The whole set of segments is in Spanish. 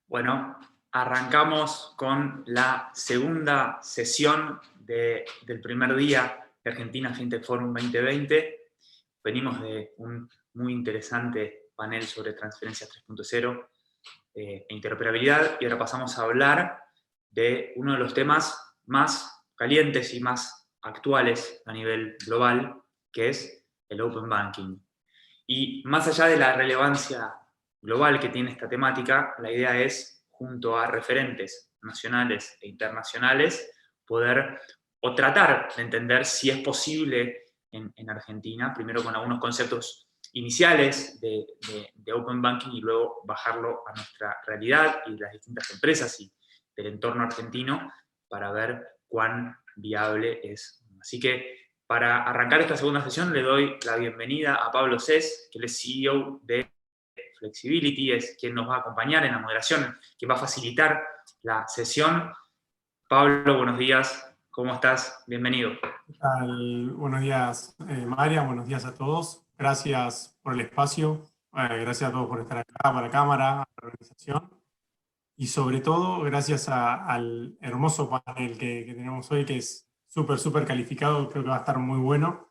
Bueno, arrancamos con la segunda sesión del primer día de Argentina FinTech Forum 2020. Venimos de un muy interesante panel sobre transferencias 3.0 e interoperabilidad, y ahora pasamos a hablar de uno de los temas más calientes y más actuales a nivel global, que es el Open Banking. Y más allá de la relevancia global que tiene esta temática, la idea es, junto a referentes nacionales e internacionales, poder o tratar de entender si es posible en Argentina, primero con algunos conceptos iniciales de Open Banking y luego bajarlo a nuestra realidad y las distintas empresas y del entorno argentino para ver cuán viable es. Así que para arrancar esta segunda sesión le doy la bienvenida a Pablo Cés, que es CEO de Flexibility, es quien nos va a acompañar en la moderación, quien va a facilitar la sesión. Pablo, buenos días, ¿cómo estás? Bienvenido. ¿Qué tal? Buenos días, María, buenos días a todos. Gracias por el espacio, gracias a todos por estar acá, para la cámara, a la organización. Y sobre todo, gracias al hermoso panel que tenemos hoy, que es súper calificado, creo que va a estar muy bueno.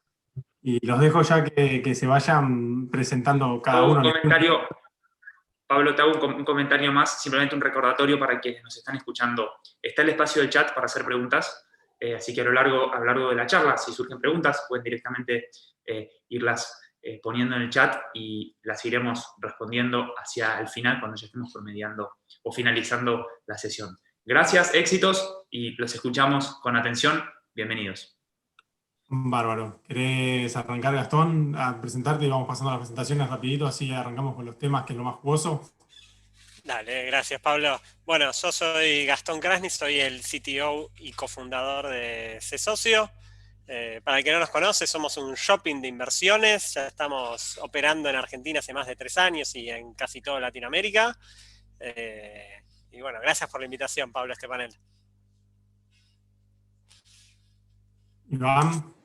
Y los dejo ya que se vayan presentando cada uno. Pablo, te hago un comentario más, simplemente un recordatorio para quienes nos están escuchando. Está el espacio del chat para hacer preguntas, así que a lo largo de la charla, si surgen preguntas, pueden directamente irlas poniendo en el chat y las iremos respondiendo hacia el final, cuando ya estemos promediando o finalizando la sesión. Gracias, éxitos, y los escuchamos con atención. Bienvenidos. Bárbaro. ¿Querés arrancar, Gastón, a presentarte y vamos pasando a las presentaciones rapidito, así arrancamos con los temas, que es lo más jugoso? Dale, gracias, Pablo. Bueno, yo soy Gastón Krasny, soy el CTO y cofundador de CSocio. Para el que no nos conoce, somos un shopping de inversiones. Ya estamos operando en Argentina hace más de 3 años y en casi toda Latinoamérica. Y bueno, gracias por la invitación, Pablo, a este panel. Iván.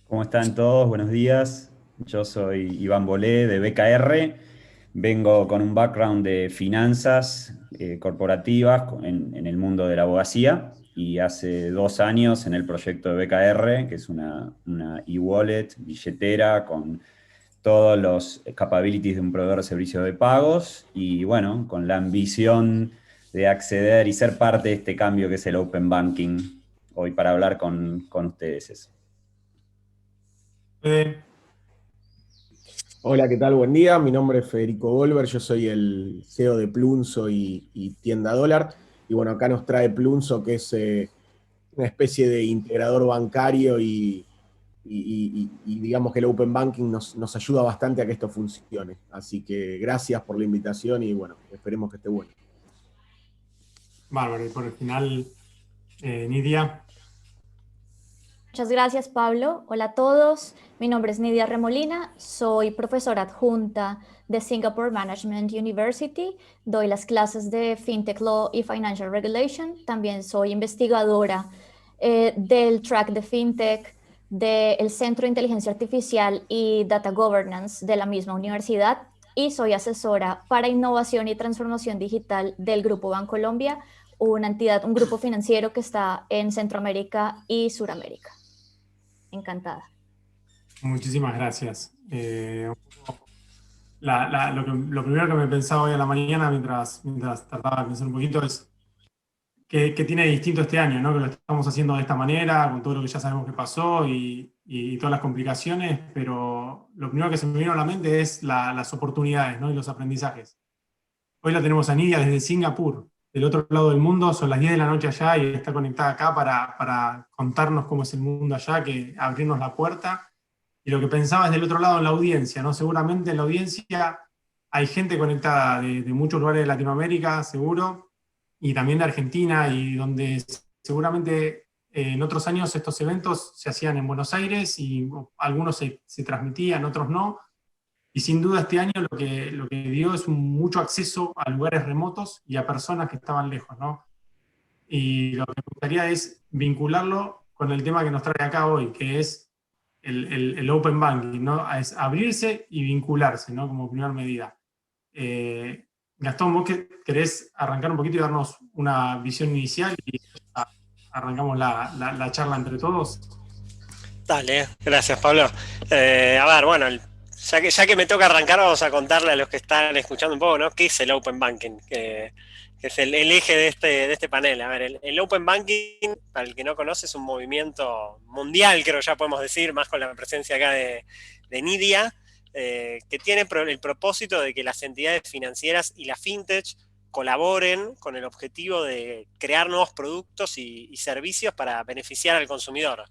¿Cómo están todos? Buenos días. Yo soy Iván Bolé de BKR. Vengo con un background de finanzas corporativas en el mundo de la abogacía, y hace 2 años en el proyecto de BKR, que es una e-wallet, billetera, con todos los capabilities de un proveedor de servicios de pagos, y bueno, con la ambición de acceder y ser parte de este cambio que es el Open Banking, hoy para hablar con ustedes. Hola, ¿qué tal? Buen día. Mi nombre es Federico Golver, yo soy el CEO de Plunzo y Tienda Dólar. Y bueno, acá nos trae Plunzo, que es una especie de integrador bancario y digamos que el Open Banking nos ayuda bastante a que esto funcione. Así que gracias por la invitación y bueno, esperemos que esté bueno. Bárbaro. Y por el final, Nidia. Muchas gracias, Pablo. Hola a todos. Mi nombre es Nidia Remolina. Soy profesora adjunta de Singapore Management University. Doy las clases de FinTech Law y Financial Regulation. También soy investigadora del track de FinTech del Centro de Inteligencia Artificial y Data Governance de la misma universidad. Y soy asesora para innovación y transformación digital del Grupo Bancolombia, una entidad, un grupo financiero que está en Centroamérica y Suramérica. Encantada. Muchísimas gracias. Lo primero que me pensaba hoy a la mañana, mientras trataba de pensar un poquito, es que tiene distinto este año, ¿no? Que lo estamos haciendo de esta manera, con todo lo que ya sabemos que pasó y todas las complicaciones, pero lo primero que se me vino a la mente es las oportunidades, ¿no? Y los aprendizajes. Hoy la tenemos a Nidia desde Singapur, del otro lado del mundo, son las 10 de la noche allá y está conectada acá para contarnos cómo es el mundo allá, que abrirnos la puerta. Y lo que pensaba es del otro lado en la audiencia, ¿no? Seguramente en la audiencia hay gente conectada de muchos lugares de Latinoamérica, seguro, y también de Argentina, y donde seguramente En otros años estos eventos se hacían en Buenos Aires y algunos se transmitían, otros no. Y sin duda este año lo que dio es mucho acceso a lugares remotos y a personas que estaban lejos, ¿no? Y lo que me gustaría es vincularlo con el tema que nos trae acá hoy, que es el Open Banking, ¿no? Es abrirse y vincularse, ¿no? Como primera medida. Gastón, ¿vos querés arrancar un poquito y darnos una visión inicial y arrancamos la charla entre todos? Dale, gracias Pablo. A ver, bueno, ya que me toca arrancar, vamos a contarle a los que están escuchando un poco, ¿no? ¿Qué es el Open Banking? Que es el eje de este panel. A ver, el Open Banking, para el que no conoce, es un movimiento mundial, creo ya podemos decir, más con la presencia acá de Nidia, que tiene el propósito de que las entidades financieras y la fintech colaboren con el objetivo de crear nuevos productos y servicios para beneficiar al consumidor.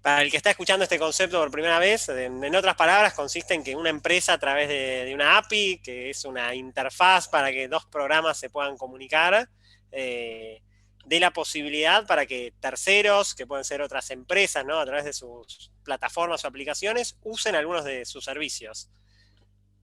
Para el que está escuchando este concepto por primera vez, en otras palabras, consiste en que una empresa a través de una API, que es una interfaz para que dos programas se puedan comunicar, dé la posibilidad para que terceros, que pueden ser otras empresas, ¿no? A través de sus plataformas o aplicaciones, usen algunos de sus servicios.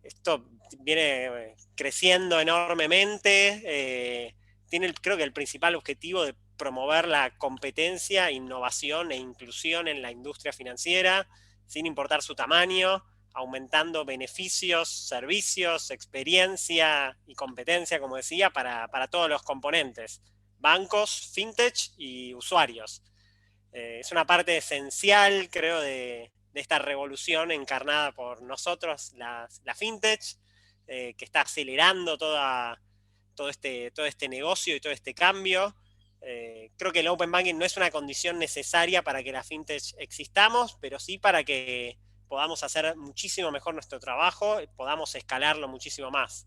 Esto viene creciendo enormemente, tiene creo que el principal objetivo de promover la competencia, innovación e inclusión en la industria financiera, sin importar su tamaño, aumentando beneficios, servicios, experiencia y competencia, como decía, para todos los componentes, bancos, fintech y usuarios. Es una parte esencial, creo, de esta revolución encarnada por nosotros, la fintech, que está acelerando todo este negocio y todo este cambio. Creo que el Open Banking no es una condición necesaria para que la fintech existamos, pero sí para que podamos hacer muchísimo mejor nuestro trabajo, podamos escalarlo muchísimo más.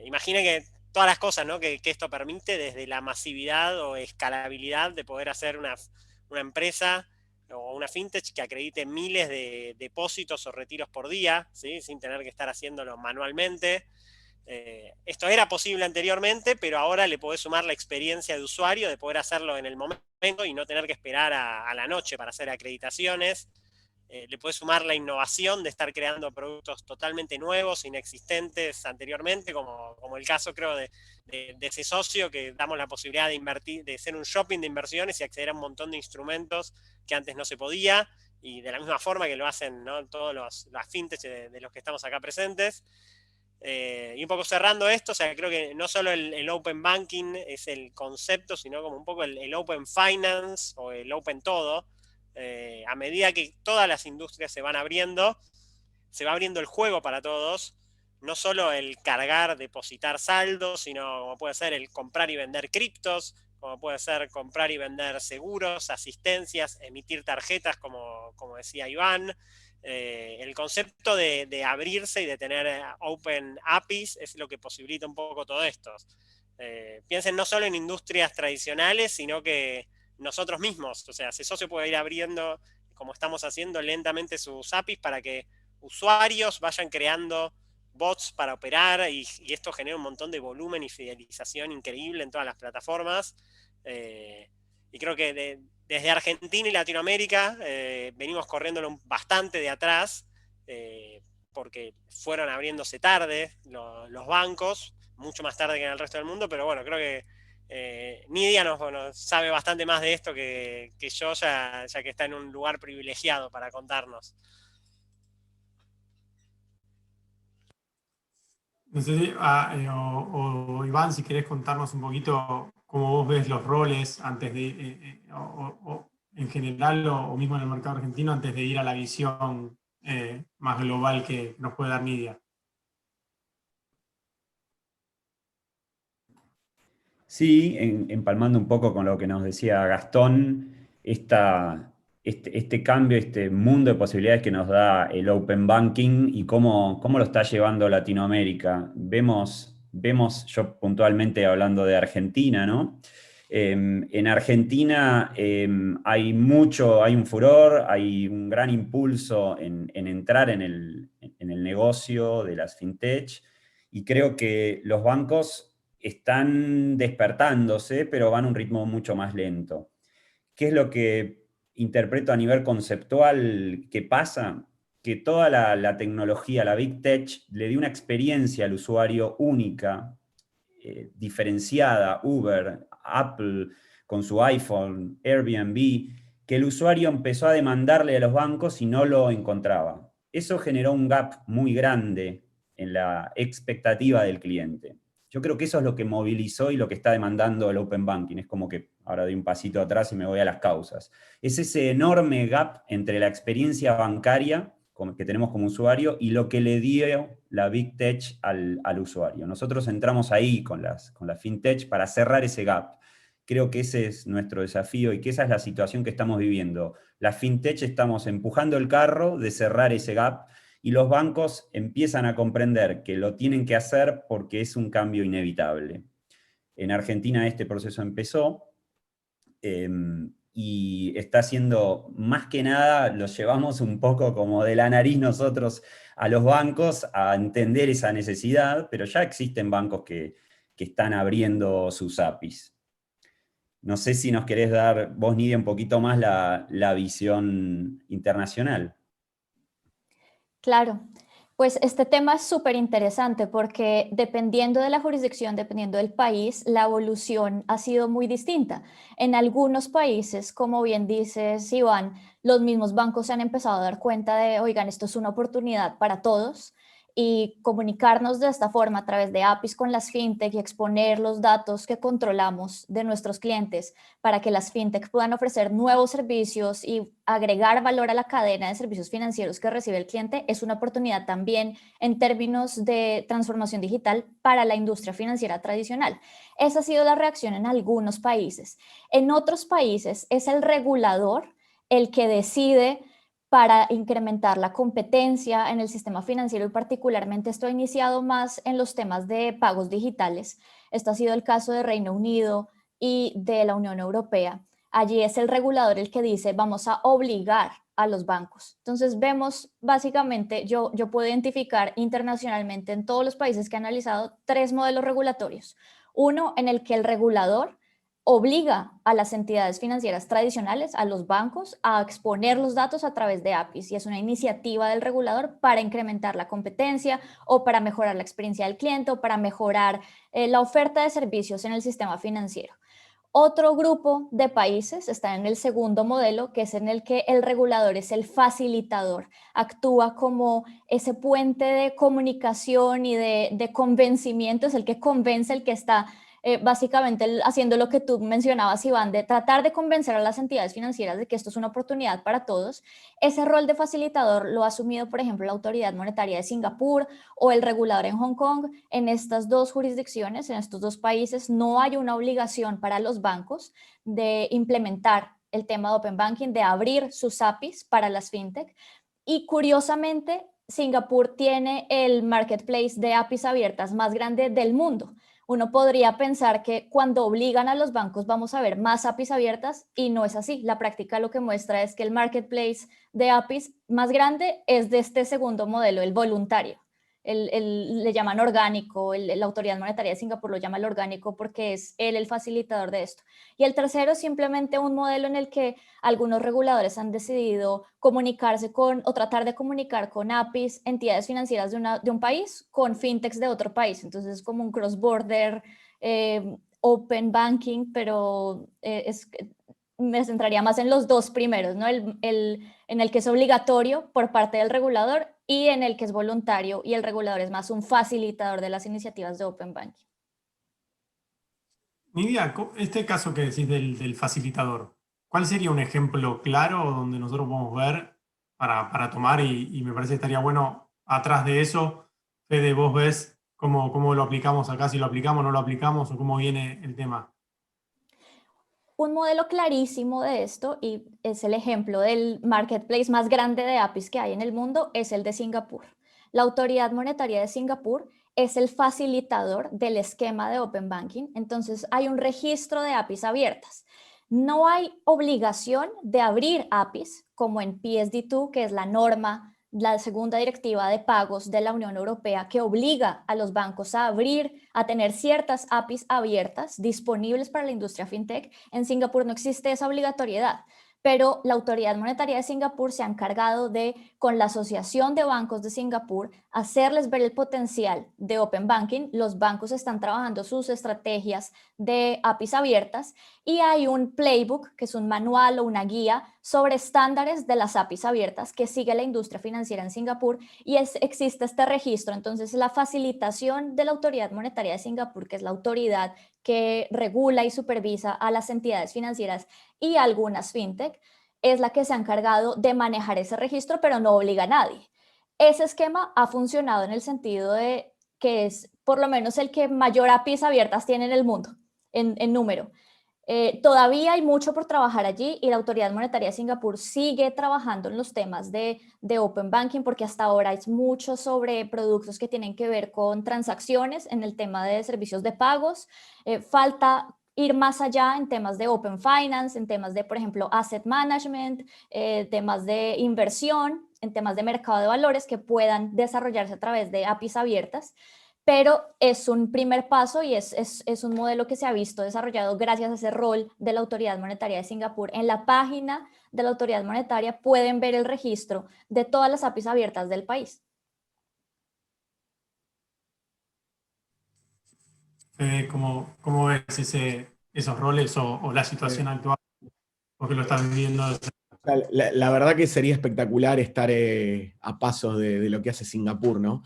Imaginen que todas las cosas, ¿no? que esto permite, desde la masividad o escalabilidad de poder hacer una empresa o una fintech que acredite miles de depósitos o retiros por día, ¿sí? Sin tener que estar haciéndolo manualmente. Esto era posible anteriormente, pero ahora le podés sumar la experiencia de usuario de poder hacerlo en el momento y no tener que esperar a la noche para hacer acreditaciones. Le podés sumar la innovación de estar creando productos totalmente nuevos, inexistentes anteriormente, como el caso, creo, de ese socio, que damos la posibilidad de invertir, de ser un shopping de inversiones y acceder a un montón de instrumentos que antes no se podía, y de la misma forma que lo hacen, ¿no? Todos las fintech de los que estamos acá presentes. Y un poco cerrando esto, o sea, creo que no solo el Open Banking es el concepto, sino como un poco el Open Finance o el Open Todo. A medida que todas las industrias se van abriendo, se va abriendo el juego para todos, no solo el cargar, depositar saldos, sino como puede ser el comprar y vender criptos, como puede ser comprar y vender seguros, asistencias, emitir tarjetas, como decía Iván. El concepto de abrirse y de tener Open APIs es lo que posibilita un poco todo esto. Piensen no solo en industrias tradicionales, sino que nosotros mismos, o sea, CESocio puede ir abriendo, como estamos haciendo, lentamente sus APIs para que usuarios vayan creando bots para operar y esto genera un montón de volumen y fidelización increíble en todas las plataformas. Y creo que desde Argentina y Latinoamérica venimos corriéndolo bastante de atrás, porque fueron abriéndose tarde los bancos, mucho más tarde que en el resto del mundo, pero bueno, creo que Nidia nos sabe bastante más de esto que yo, ya que está en un lugar privilegiado para contarnos. No sé si, o Iván, si querés contarnos un poquito cómo vos ves los roles antes de, o en general, o mismo en el mercado argentino, antes de ir a la visión más global que nos puede dar Nidia. Sí, empalmando un poco con lo que nos decía Gastón, este cambio, este mundo de posibilidades que nos da el Open Banking y cómo lo está llevando Latinoamérica. Vemos, yo puntualmente hablando de Argentina, ¿no? En Argentina hay un furor, hay un gran impulso en entrar en el negocio de las fintech, y creo que los bancos están despertándose, pero van a un ritmo mucho más lento. ¿Qué es lo que interpreto a nivel conceptual que pasa? Que toda la tecnología, la Big Tech, le dio una experiencia al usuario única, diferenciada, Uber, Apple, con su iPhone, Airbnb, que el usuario empezó a demandarle a los bancos y no lo encontraba. Eso generó un gap muy grande en la expectativa del cliente. Yo creo que eso es lo que movilizó y lo que está demandando el Open Banking. Es como que ahora doy un pasito atrás y me voy a las causas. Es ese enorme gap entre la experiencia bancaria que tenemos como usuario y lo que le dio la Big Tech al usuario. Nosotros entramos ahí con la FinTech para cerrar ese gap. Creo que ese es nuestro desafío y que esa es la situación que estamos viviendo. La FinTech estamos empujando el carro de cerrar ese gap y los bancos empiezan a comprender que lo tienen que hacer porque es un cambio inevitable. En Argentina este proceso empezó, y está haciendo, más que nada, los llevamos un poco como de la nariz nosotros a los bancos a entender esa necesidad, pero ya existen bancos que están abriendo sus APIs. No sé si nos querés dar, vos, Nidia, un poquito más la visión internacional. Claro, pues este tema es súper interesante porque dependiendo de la jurisdicción, dependiendo del país, la evolución ha sido muy distinta. En algunos países, como bien dices, Iván, los mismos bancos se han empezado a dar cuenta de, oigan, esto es una oportunidad para todos, y comunicarnos de esta forma a través de APIs con las fintech y exponer los datos que controlamos de nuestros clientes para que las fintech puedan ofrecer nuevos servicios y agregar valor a la cadena de servicios financieros que recibe el cliente es una oportunidad también en términos de transformación digital para la industria financiera tradicional. Esa ha sido la reacción en algunos países. En otros países es el regulador el que decide para incrementar la competencia en el sistema financiero y particularmente esto ha iniciado más en los temas de pagos digitales. Esto ha sido el caso de Reino Unido y de la Unión Europea. Allí es el regulador el que dice vamos a obligar a los bancos. Entonces vemos básicamente, yo puedo identificar internacionalmente en todos los países que he analizado 3 modelos regulatorios. Uno en el que el regulador obliga a las entidades financieras tradicionales, a los bancos, a exponer los datos a través de APIs y es una iniciativa del regulador para incrementar la competencia o para mejorar la experiencia del cliente o para mejorar la oferta de servicios en el sistema financiero. Otro grupo de países está en el segundo modelo, que es en el que el regulador es el facilitador, actúa como ese puente de comunicación y de convencimiento, es el que convence, el que está básicamente haciendo lo que tú mencionabas, Iván, de tratar de convencer a las entidades financieras de que esto es una oportunidad para todos. Ese rol de facilitador lo ha asumido, por ejemplo, la Autoridad Monetaria de Singapur o el regulador en Hong Kong. En estas 2 jurisdicciones, en estos 2 países, no hay una obligación para los bancos de implementar el tema de Open Banking, de abrir sus APIs para las fintech. Y curiosamente, Singapur tiene el marketplace de APIs abiertas más grande del mundo. Uno podría pensar que cuando obligan a los bancos vamos a ver más APIs abiertas y no es así. La práctica lo que muestra es que el marketplace de APIs más grande es de este segundo modelo, el voluntario. Le llaman orgánico, la Autoridad Monetaria de Singapur lo llama el orgánico porque es él el facilitador de esto. Y el tercero es simplemente un modelo en el que algunos reguladores han decidido comunicarse con o tratar de comunicar con APIs, entidades financieras de un país, con fintechs de otro país. Entonces es como un cross-border open banking, pero me centraría más en los 2 primeros, ¿no? En el que es obligatorio por parte del regulador y en el que es voluntario y el regulador es más un facilitador de las iniciativas de Open Banking. Nidia, este caso que decís del facilitador, ¿cuál sería un ejemplo claro donde nosotros podemos ver para tomar y me parece que estaría bueno atrás de eso, Fede, vos ves cómo lo aplicamos acá, si lo aplicamos o no lo aplicamos o cómo viene el tema? Un modelo clarísimo de esto, y es el ejemplo del marketplace más grande de APIs que hay en el mundo, es el de Singapur. La Autoridad Monetaria de Singapur es el facilitador del esquema de Open Banking, entonces hay un registro de APIs abiertas. No hay obligación de abrir APIs como en PSD2, que es la norma la segunda directiva de pagos de la Unión Europea que obliga a los bancos a tener ciertas APIs abiertas disponibles para la industria fintech. En Singapur no existe esa obligatoriedad, pero la Autoridad Monetaria de Singapur se ha encargado de, con la Asociación de Bancos de Singapur, hacerles ver el potencial de Open Banking. Los bancos están trabajando sus estrategias de APIs abiertas y hay un playbook, que es un manual o una guía sobre estándares de las APIs abiertas que sigue la industria financiera en Singapur y existe este registro. Entonces, la facilitación de la Autoridad Monetaria de Singapur, que es la autoridad que regula y supervisa a las entidades financieras y algunas fintech, es la que se ha encargado de manejar ese registro, pero no obliga a nadie. Ese esquema ha funcionado en el sentido de que es por lo menos el que mayor APIs abiertas tiene en el mundo, en número. Todavía hay mucho por trabajar allí y la Autoridad Monetaria de Singapur sigue trabajando en los temas de Open Banking, porque hasta ahora es mucho sobre productos que tienen que ver con transacciones en el tema de servicios de pagos. Falta ir más allá en temas de Open Finance, en temas de, por ejemplo, Asset Management, temas de inversión, en temas de mercado de valores que puedan desarrollarse a través de APIs abiertas. Pero es un primer paso y es un modelo que se ha visto desarrollado gracias a ese rol de la Autoridad Monetaria de Singapur. En la página de la Autoridad Monetaria pueden ver el registro de todas las APIs abiertas del país. ¿Cómo ves esos roles o la situación actual? Porque lo estás viviendo. La verdad que sería espectacular estar a pasos de lo que hace Singapur, ¿no?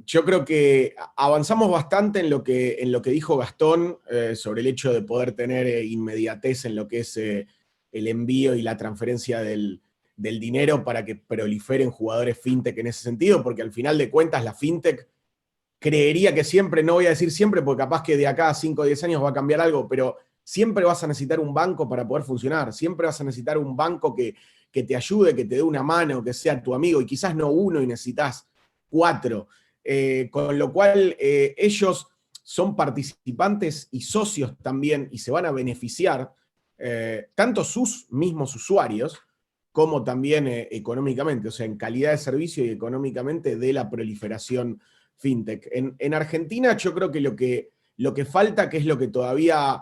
Yo creo que avanzamos bastante en lo que dijo Gastón sobre el hecho de poder tener inmediatez en lo que es el envío y la transferencia del dinero para que proliferen jugadores fintech en ese sentido, porque al final de cuentas la fintech creería que siempre, no voy a decir siempre, porque capaz que de acá a 5 o 10 años va a cambiar algo, pero siempre vas a necesitar un banco para poder funcionar, siempre vas a necesitar un banco que te ayude, que te dé una mano, que sea tu amigo, y quizás no uno y necesitas 4, con lo cual ellos son participantes y socios también y se van a beneficiar, tanto sus mismos usuarios como también económicamente, o sea, en calidad de servicio y económicamente de la proliferación fintech. En Argentina yo creo que lo que falta, que es lo que todavía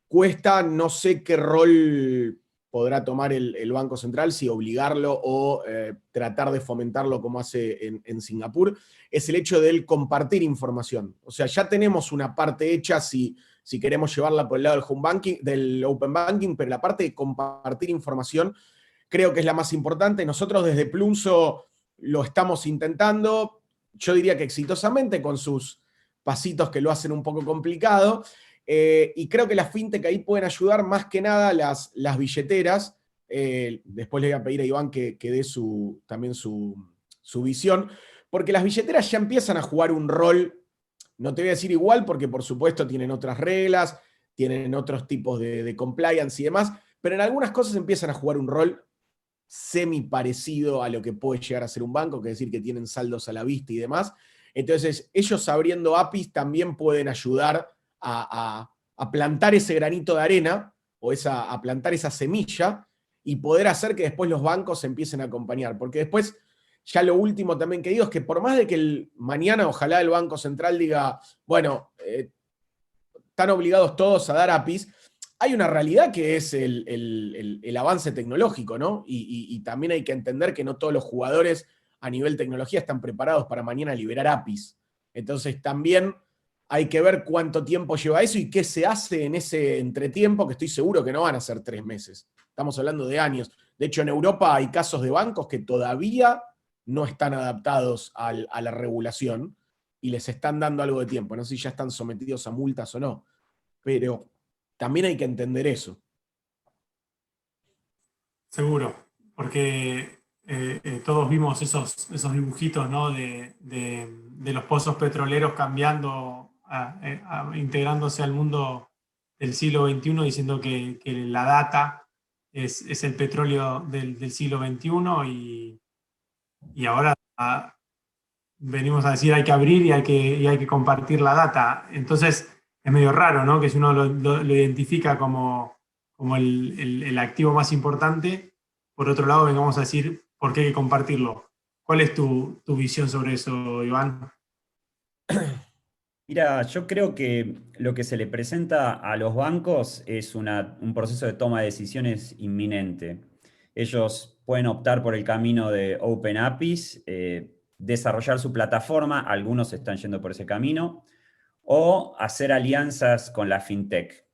cuesta, no sé qué rol podrá tomar el Banco Central, si obligarlo o tratar de fomentarlo como hace en Singapur, es el hecho del compartir información. O sea, ya tenemos una parte hecha si queremos llevarla por el lado del home banking, del Open Banking, pero la parte de compartir información creo que es la más importante. Nosotros desde Plunso lo estamos intentando, yo diría que exitosamente, con sus pasitos que lo hacen un poco complicado. Y creo que las fintech ahí pueden ayudar más que nada las billeteras. Después le voy a pedir a Iván que dé también su visión, porque las billeteras ya empiezan a jugar un rol, no te voy a decir igual, porque por supuesto tienen otras reglas, tienen otros tipos de compliance y demás, pero en algunas cosas empiezan a jugar un rol semi parecido a lo que puede llegar a ser un banco, que es decir, que tienen saldos a la vista y demás. Entonces, ellos abriendo APIs también pueden ayudar a plantar ese granito de arena, o a plantar esa semilla, y poder hacer que después los bancos se empiecen a acompañar. Porque después, ya lo último también que digo, es que por más de que mañana ojalá el Banco Central diga, bueno, están obligados todos a dar APIs, hay una realidad que es el avance tecnológico, ¿no? Y también hay que entender que no todos los jugadores a nivel tecnología están preparados para mañana liberar APIs. Entonces también hay que ver cuánto tiempo lleva eso y qué se hace en ese entretiempo, que estoy seguro que no van a ser 3 meses. Estamos hablando de años. De hecho, en Europa hay casos de bancos que todavía no están adaptados a la regulación y les están dando algo de tiempo. No sé si ya están sometidos a multas o no, pero también hay que entender eso. Seguro, porque todos vimos esos dibujitos, ¿no? de los pozos petroleros cambiando, integrándose al mundo del siglo XXI, diciendo que la data es el petróleo del siglo XXI y ahora venimos a decir hay que abrir y hay que compartir la data. Entonces es medio raro, ¿no? Que si uno lo identifica como el activo más importante, por otro lado vengamos a decir por qué hay que compartirlo. ¿Cuál es tu visión sobre eso, Iván? Mira, yo creo que lo que se le presenta a los bancos es un proceso de toma de decisiones inminente. Ellos pueden optar por el camino de Open APIs, desarrollar su plataforma, algunos están yendo por ese camino, o hacer alianzas con la fintech.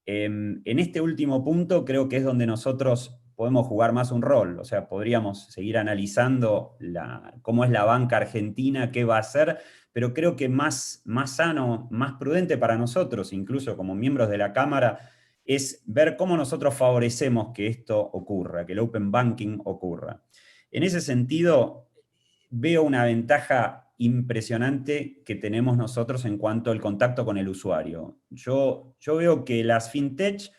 En este último punto creo que es donde nosotros podemos jugar más un rol, o sea, podríamos seguir analizando cómo es la banca argentina, qué va a hacer, pero creo que más sano, más prudente para nosotros, incluso como miembros de la Cámara, es ver cómo nosotros favorecemos que esto ocurra, que el Open Banking ocurra. En ese sentido, veo una ventaja impresionante que tenemos nosotros en cuanto al contacto con el usuario. Yo veo que las fintech,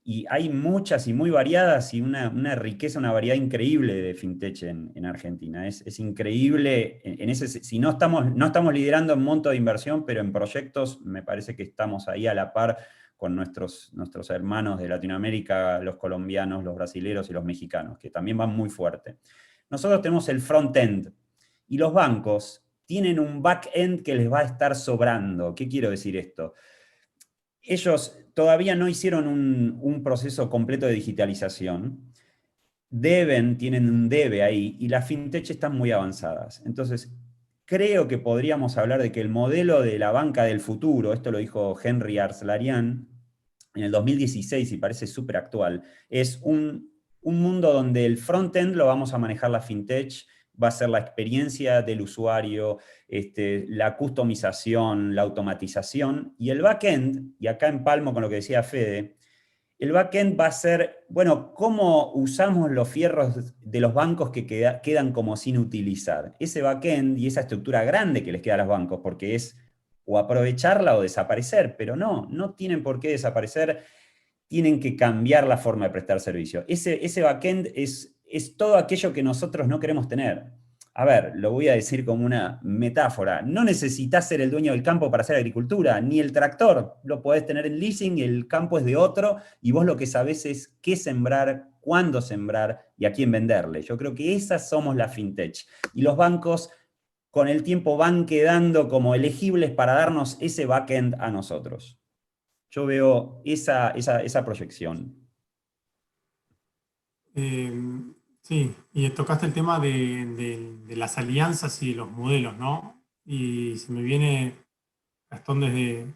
y hay muchas y muy variadas, y una riqueza, una variedad increíble de fintech en Argentina. Es increíble, si no estamos liderando en monto de inversión, pero en proyectos me parece que estamos ahí a la par con nuestros hermanos de Latinoamérica, los colombianos, los brasileros y los mexicanos, que también van muy fuerte. Nosotros tenemos el front-end, y los bancos tienen un back-end que les va a estar sobrando. ¿Qué quiero decir esto? Ellos todavía no hicieron un proceso completo de digitalización. Tienen un debe ahí, y las fintech están muy avanzadas. Entonces, creo que podríamos hablar de que el modelo de la banca del futuro, esto lo dijo Henry Arslanian en el 2016 y parece súper actual, es un mundo donde el front-end lo vamos a manejar la fintech, va a ser la experiencia del usuario, la customización, la automatización, y el backend, y acá empalmo con lo que decía Fede, el backend va a ser, bueno, cómo usamos los fierros de los bancos que quedan como sin utilizar. Ese backend y esa estructura grande que les queda a los bancos, porque es o aprovecharla o desaparecer, pero no tienen por qué desaparecer, tienen que cambiar la forma de prestar servicio. Ese backend es todo aquello que nosotros no queremos tener. A ver, lo voy a decir como una metáfora. No necesitas ser el dueño del campo para hacer agricultura, ni el tractor. Lo podés tener en leasing, el campo es de otro, y vos lo que sabés es qué sembrar, cuándo sembrar y a quién venderle. Yo creo que esas somos las fintech. Y los bancos, con el tiempo, van quedando como elegibles para darnos ese backend a nosotros. Yo veo esa proyección. Sí, y tocaste el tema de las alianzas y los modelos, ¿no? Y se me viene, Gastón, desde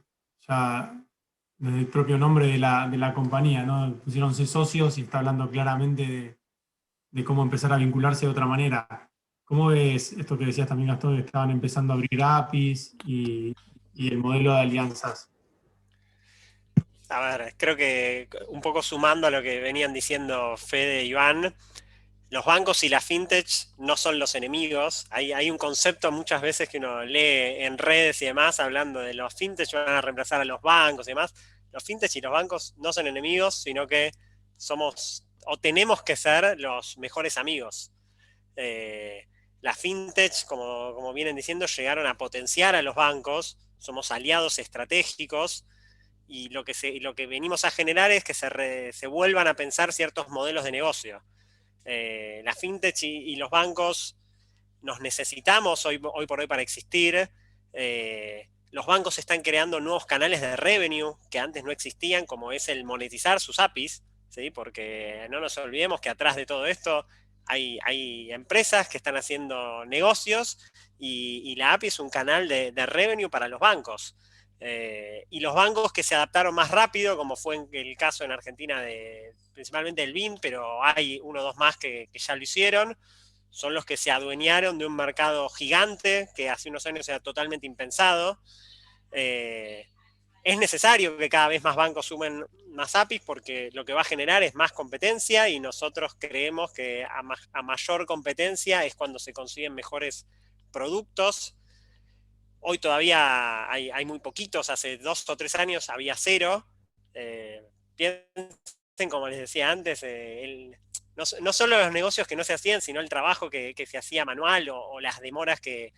el propio nombre de la compañía, ¿no? Pusieron ser socios y está hablando claramente de cómo empezar a vincularse de otra manera. ¿Cómo ves esto que decías también, Gastón, que estaban empezando a abrir APIs y el modelo de alianzas? A ver, creo que un poco sumando a lo que venían diciendo Fede e Iván, los bancos y la fintech no son los enemigos. Hay un concepto muchas veces que uno lee en redes y demás, hablando de los fintech van a reemplazar a los bancos y demás. Los fintech y los bancos no son enemigos, sino que somos o tenemos que ser los mejores amigos. Las fintech, como vienen diciendo, llegaron a potenciar a los bancos, somos aliados estratégicos, y lo que venimos a generar es que se vuelvan a pensar ciertos modelos de negocio. La fintech y los bancos nos necesitamos hoy por hoy para existir. Los bancos están creando nuevos canales de revenue que antes no existían, como es el monetizar sus APIs, ¿sí? Porque no nos olvidemos que atrás de todo esto hay empresas que están haciendo negocios, y la API es un canal de revenue para los bancos. Y los bancos que se adaptaron más rápido, como fue el caso en Argentina principalmente del BIN, pero hay uno o dos más que ya lo hicieron, son los que se adueñaron de un mercado gigante que hace unos años era totalmente impensado. Es necesario que cada vez más bancos sumen más APIs, porque lo que va a generar es más competencia, y nosotros creemos que a mayor competencia es cuando se consiguen mejores productos. Hoy todavía hay muy poquitos, hace 2 o 3 años había 0. Piensen, como les decía antes, no solo los negocios que no se hacían, sino el trabajo que se hacía manual, o las demoras que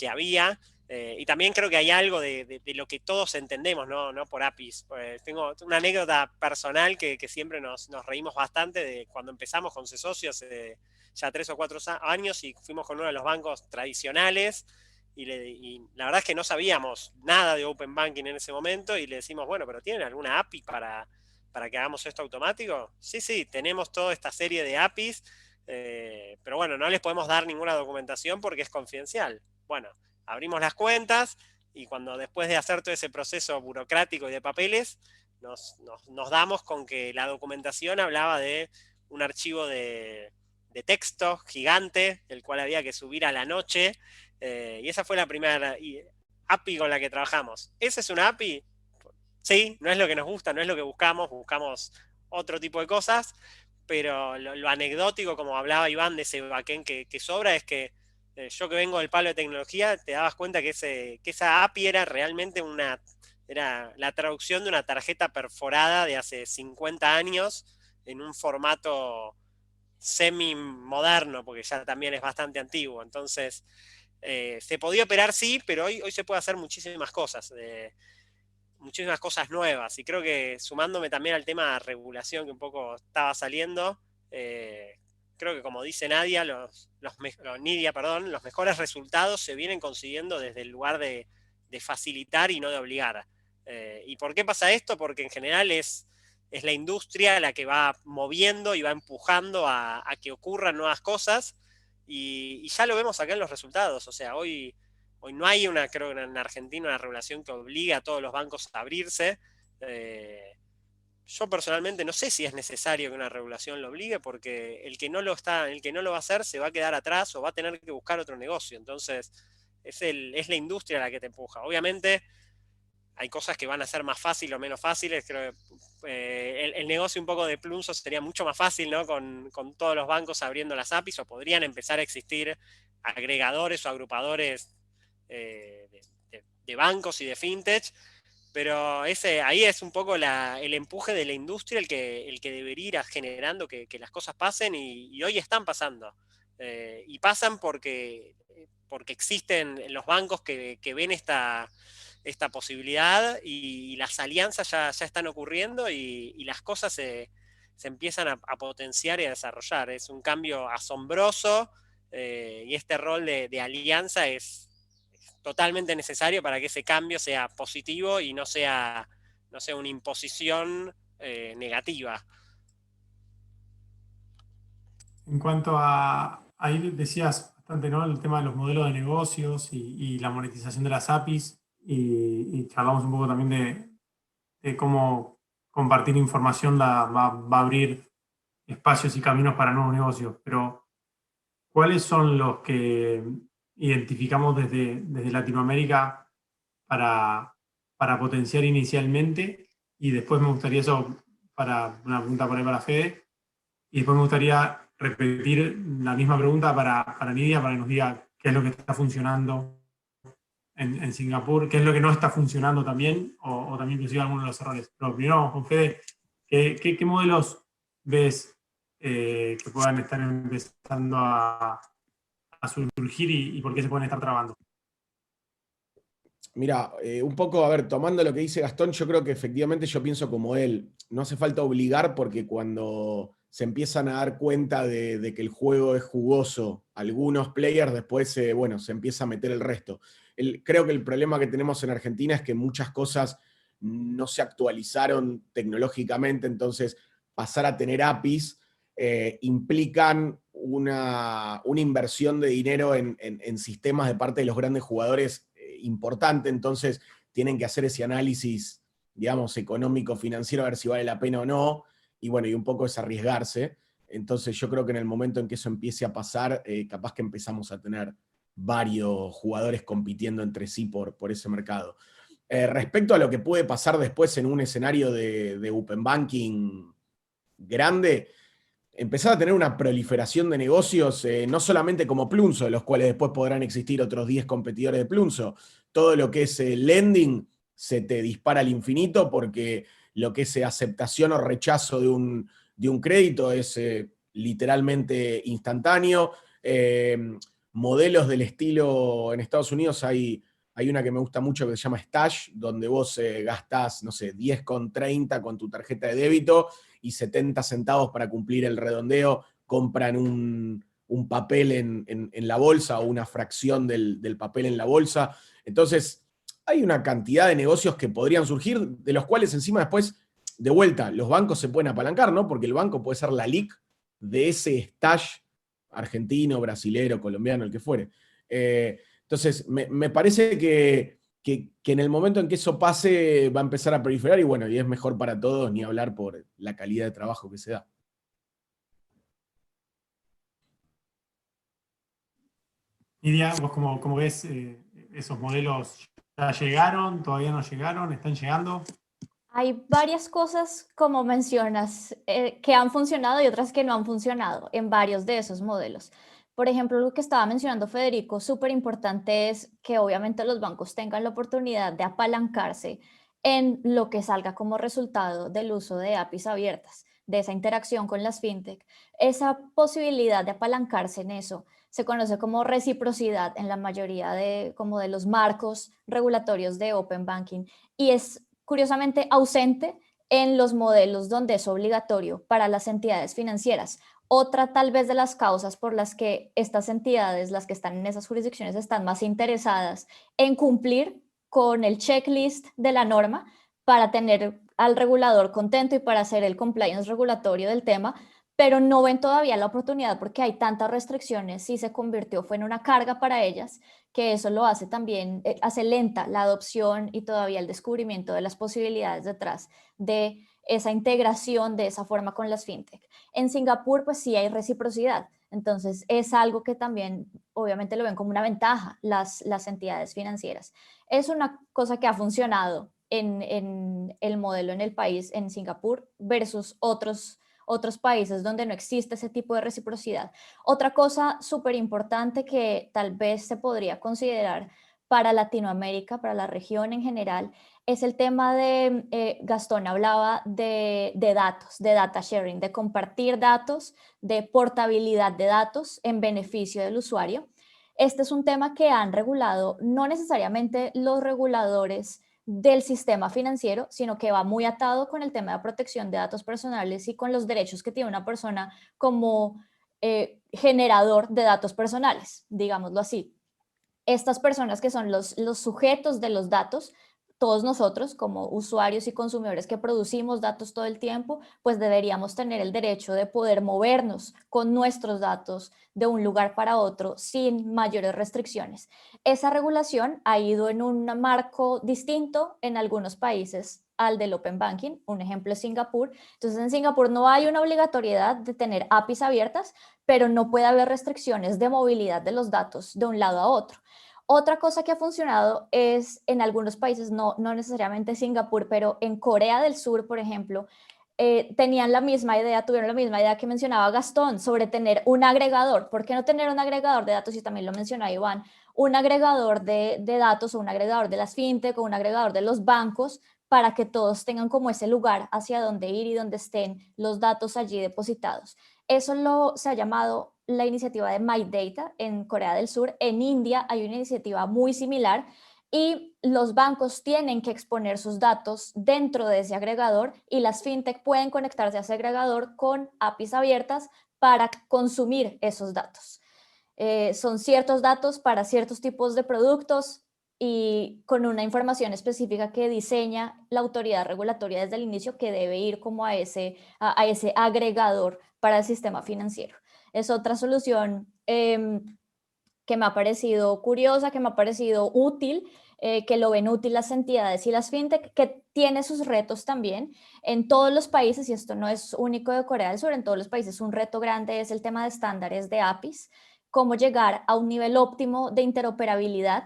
había. Y también creo que hay algo de lo que todos entendemos, ¿no? No por APIs. Tengo una anécdota personal que siempre nos reímos bastante de cuando empezamos con CESocio hace ya 3 o 4 años y fuimos con uno de los bancos tradicionales y la verdad es que no sabíamos nada de Open Banking en ese momento y le decimos, bueno, pero ¿tienen alguna API para que hagamos esto automático? Sí, tenemos toda esta serie de APIs, pero bueno, no les podemos dar ninguna documentación porque es confidencial. Bueno, abrimos las cuentas y cuando después de hacer todo ese proceso burocrático y de papeles, nos damos con que la documentación hablaba de un archivo de texto gigante, el cual había que subir a la noche, y esa fue la primera API con la que trabajamos. ¿Esa es una API? Sí, no es lo que nos gusta, no es lo que buscamos otro tipo de cosas, pero lo anecdótico, como hablaba Iván de ese backend que sobra, es que yo que vengo del palo de tecnología, te dabas cuenta que esa API era realmente era la traducción de una tarjeta perforada de hace 50 años en un formato semi-moderno, porque ya también es bastante antiguo. Entonces, se podía operar, sí, pero hoy se puede hacer muchísimas cosas nuevas. Y creo que sumándome también al tema de regulación que un poco estaba saliendo, creo que como dice Nidia, los mejores resultados se vienen consiguiendo desde el lugar de facilitar y no de obligar. ¿Y por qué pasa esto? Porque en general es la industria la que va moviendo y va empujando a que ocurran nuevas cosas, y ya lo vemos acá en los resultados. O sea, hoy no hay creo que en Argentina, una regulación que obligue a todos los bancos a abrirse. Yo personalmente no sé si es necesario que una regulación lo obligue, porque el que no lo va a hacer se va a quedar atrás o va a tener que buscar otro negocio. Entonces, es la industria la que te empuja. Obviamente, hay cosas que van a ser más fáciles o menos fáciles. Creo que el negocio un poco de Plunso sería mucho más fácil, ¿no? Con todos los bancos abriendo las APIs, o podrían empezar a existir agregadores o agrupadores de bancos y de fintech, pero ahí es un poco el empuje de la industria el que debería ir generando que las cosas pasen, y hoy están pasando. Y pasan porque existen los bancos que ven esta posibilidad, y las alianzas ya están ocurriendo, y las cosas se empiezan a potenciar y a desarrollar. Es un cambio asombroso, y este rol de alianza es totalmente necesario para que ese cambio sea positivo y no sea una imposición negativa. En cuanto ahí decías bastante, ¿no? El tema de los modelos de negocios y la monetización de las APIs, y charlamos un poco también de cómo compartir información va a abrir espacios y caminos para nuevos negocios. Pero, ¿cuáles son los que identificamos desde Latinoamérica para potenciar inicialmente? Y después me gustaría para una pregunta por ahí para Fede, y después me gustaría repetir la misma pregunta para Nidia, para que nos diga qué es lo que está funcionando en Singapur, qué es lo que no está funcionando también, o también inclusive algunos de los errores. Pero primero, con Fede, ¿qué modelos ves que puedan estar empezando a surgir, y por qué se pueden estar trabando? Mira, un poco, a ver, tomando lo que dice Gastón, yo creo que efectivamente yo pienso como él. No hace falta obligar, porque cuando se empiezan a dar cuenta de que el juego es jugoso algunos players, después bueno, se empieza a meter el resto. Creo que el problema que tenemos en Argentina es que muchas cosas no se actualizaron tecnológicamente, entonces pasar a tener APIs implican una inversión de dinero en sistemas de parte de los grandes jugadores importante, entonces tienen que hacer ese análisis, digamos, económico, financiero, a ver si vale la pena o no, y bueno, y un poco es arriesgarse. Entonces yo creo que en el momento en que eso empiece a pasar, capaz que empezamos a tener varios jugadores compitiendo entre sí por ese mercado. Respecto a lo que puede pasar después en un escenario de Open Banking grande, empezar a tener una proliferación de negocios, no solamente como Plunso, de los cuales después podrán existir otros 10 competidores de Plunso. Todo lo que es lending se te dispara al infinito, porque lo que es aceptación o rechazo de un crédito es literalmente instantáneo. Modelos del estilo, en Estados Unidos hay Hay una que me gusta mucho que se llama Stash, donde vos gastás, no sé, 10,30 con tu tarjeta de débito y 70 centavos para cumplir el redondeo, compran un papel en la bolsa o una fracción del papel en la bolsa. Entonces, hay una cantidad de negocios que podrían surgir, de los cuales encima después, de vuelta, los bancos se pueden apalancar, ¿no? Porque el banco puede ser la LIC de ese stash argentino, brasilero, colombiano, el que fuere. Entonces, me parece que en el momento en que eso pase va a empezar a proliferar y bueno, y es mejor para todos, ni hablar por la calidad de trabajo que se da. Lidia, ¿vos cómo ves esos modelos? ¿Ya llegaron? ¿Todavía no llegaron? ¿Están llegando? Hay varias cosas, como mencionas, que han funcionado y otras que no han funcionado en varios de esos modelos. Por ejemplo, lo que estaba mencionando Federico, súper importante es que obviamente los bancos tengan la oportunidad de apalancarse en lo que salga como resultado del uso de APIs abiertas, de esa interacción con las fintech. Esa posibilidad de apalancarse en eso se conoce como reciprocidad en la mayoría como de los marcos regulatorios de Open Banking y es curiosamente ausente en los modelos donde es obligatorio para las entidades financieras. Otra tal vez de las causas por las que estas entidades, las que están en esas jurisdicciones, están más interesadas en cumplir con el checklist de la norma para tener al regulador contento y para hacer el compliance regulatorio del tema, pero no ven todavía la oportunidad porque hay tantas restricciones y se convirtió, fue en una carga para ellas, que eso lo hace también, hace lenta la adopción y todavía el descubrimiento de las posibilidades detrás de esa integración de esa forma con las fintech. En Singapur, pues sí hay reciprocidad, entonces es algo que también obviamente lo ven como una ventaja las entidades financieras. Es una cosa que ha funcionado en el modelo en el país, en Singapur, versus otros países donde no existe ese tipo de reciprocidad. Otra cosa súper importante que tal vez se podría considerar para Latinoamérica, para la región en general, es el tema de, Gastón hablaba de datos, de data sharing, de compartir datos, de portabilidad de datos en beneficio del usuario. Este es un tema que han regulado no necesariamente los reguladores del sistema financiero, sino que va muy atado con el tema de protección de datos personales y con los derechos que tiene una persona como generador de datos personales, digámoslo así. Estas personas que son los sujetos de los datos, todos nosotros como usuarios y consumidores que producimos datos todo el tiempo, pues deberíamos tener el derecho de poder movernos con nuestros datos de un lugar para otro sin mayores restricciones. Esa regulación ha ido en un marco distinto en algunos países al del Open Banking, un ejemplo es Singapur. Entonces en Singapur no hay una obligatoriedad de tener APIs abiertas, pero no puede haber restricciones de movilidad de los datos de un lado a otro. Otra cosa que ha funcionado es en algunos países, no necesariamente Singapur, pero en Corea del Sur, por ejemplo, tuvieron la misma idea que mencionaba Gastón sobre tener un agregador. ¿Por qué no tener un agregador de datos? Y también lo mencionó Iván, un agregador de datos o un agregador de las fintech o un agregador de los bancos para que todos tengan como ese lugar hacia donde ir y donde estén los datos allí depositados. Eso se ha llamado la iniciativa de My Data en Corea del Sur. En India hay una iniciativa muy similar y los bancos tienen que exponer sus datos dentro de ese agregador y las fintech pueden conectarse a ese agregador con APIs abiertas para consumir esos datos. Son ciertos datos para ciertos tipos de productos y con una información específica que diseña la autoridad regulatoria desde el inicio que debe ir como a ese agregador para el sistema financiero. Es otra solución que me ha parecido curiosa, que me ha parecido útil, que lo ven útil las entidades y las fintech, que tiene sus retos también en todos los países, y esto no es único de Corea del Sur, en todos los países un reto grande es el tema de estándares de APIs, cómo llegar a un nivel óptimo de interoperabilidad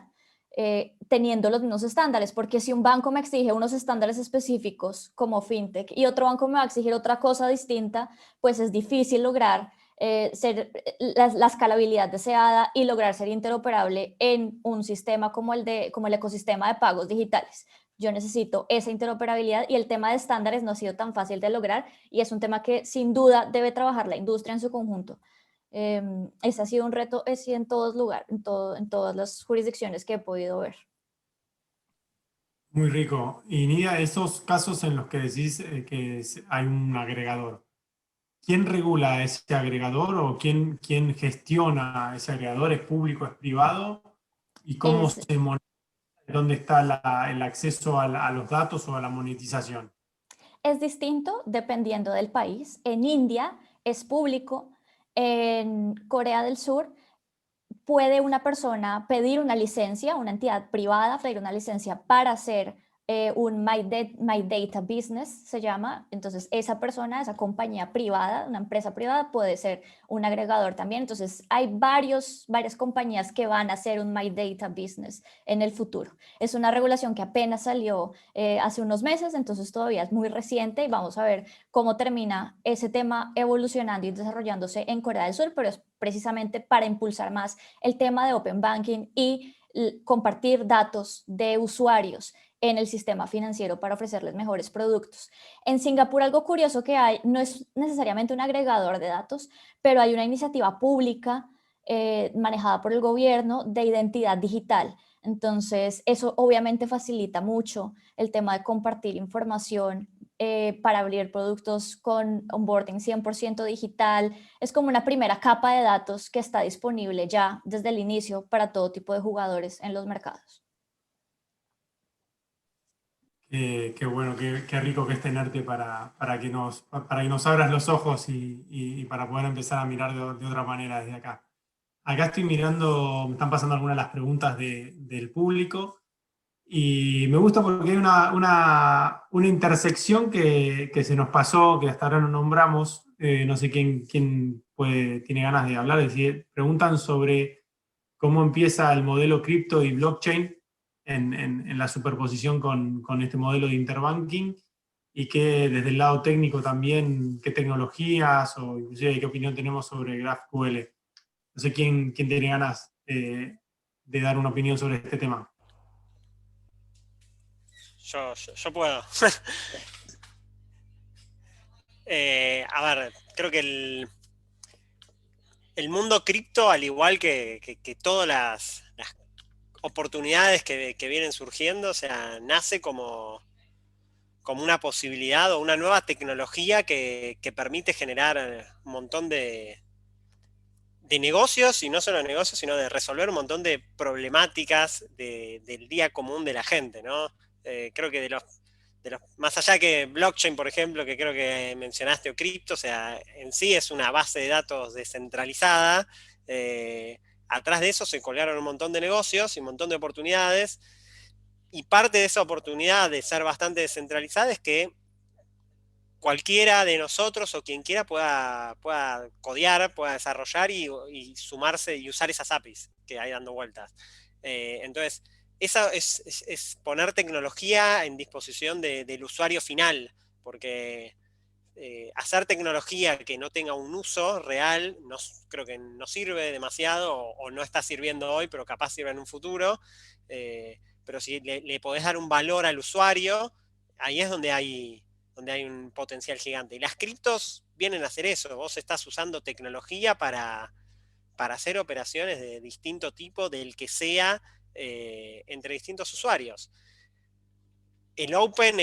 teniendo los mismos estándares, porque si un banco me exige unos estándares específicos como fintech y otro banco me va a exigir otra cosa distinta, pues es difícil lograr la escalabilidad deseada y lograr ser interoperable en un sistema como el ecosistema de pagos digitales. Yo necesito esa interoperabilidad y el tema de estándares no ha sido tan fácil de lograr y es un tema que sin duda debe trabajar la industria en su conjunto. Ese ha sido un reto en todos lugares, en todas las jurisdicciones que he podido ver. Muy rico. Y Nidia, esos casos en los que decís hay un agregador, ¿quién regula ese agregador o quién gestiona ese agregador? ¿Es público, es privado? ¿Y cómo Es, se monetiza? ¿Dónde está el acceso a los datos o a la monetización? es distinto dependiendo del país. En India es público, en Corea del Sur puede una persona pedir una licencia, una entidad privada pedir una licencia para hacer un My Data Business, se llama. Entonces, esa persona, esa compañía privada, una empresa privada, puede ser un agregador también. Entonces, hay varias compañías que van a hacer un My Data Business en el futuro. Es una regulación que apenas salió hace unos meses, entonces todavía es muy reciente y vamos a ver cómo termina ese tema evolucionando y desarrollándose en Corea del Sur, pero es precisamente para impulsar más el tema de Open Banking y compartir datos de usuarios en el sistema financiero para ofrecerles mejores productos. En Singapur algo curioso que hay, no es necesariamente un agregador de datos, pero hay una iniciativa pública manejada por el gobierno de identidad digital. Entonces, eso obviamente facilita mucho el tema de compartir información para abrir productos con onboarding 100% digital. Es como una primera capa de datos que está disponible ya desde el inicio para todo tipo de jugadores en los mercados. Qué bueno, qué rico que es tenerte para que nos abras los ojos y para poder empezar a mirar de otra manera desde acá. Acá estoy mirando, me están pasando algunas de las preguntas del público y me gusta porque hay una intersección que se nos pasó, que hasta ahora no nombramos. No sé quién tiene ganas de hablar. Es decir, preguntan sobre cómo empieza el modelo cripto y blockchain en la superposición con este modelo de interbanking y que desde el lado técnico también, qué tecnologías o inclusive qué opinión tenemos sobre GraphQL. No sé quién tiene ganas de dar una opinión sobre este tema. Yo puedo. A ver, creo que el mundo cripto, al igual que todas las oportunidades que vienen surgiendo, o sea, nace como una posibilidad o una nueva tecnología que permite generar un montón de negocios, y no solo de negocios, sino de resolver un montón de problemáticas del día común de la gente, ¿no? Creo que más allá que blockchain, por ejemplo, que creo que mencionaste, o cripto, o sea, en sí es una base de datos descentralizada. Atrás de eso se colgaron un montón de negocios y un montón de oportunidades, y parte de esa oportunidad de ser bastante descentralizada es que cualquiera de nosotros o quien quiera pueda codear, pueda desarrollar y sumarse y usar esas APIs que hay dando vueltas. Entonces, esa es poner tecnología en disposición del usuario final, porque hacer tecnología que no tenga un uso real creo que no sirve demasiado, o no está sirviendo hoy, pero capaz sirve en un futuro. Pero si le podés dar un valor al usuario, ahí es donde hay un potencial gigante. Y las criptos vienen a hacer eso. Vos estás usando tecnología para hacer operaciones de distinto tipo, del que sea, entre distintos usuarios. El Open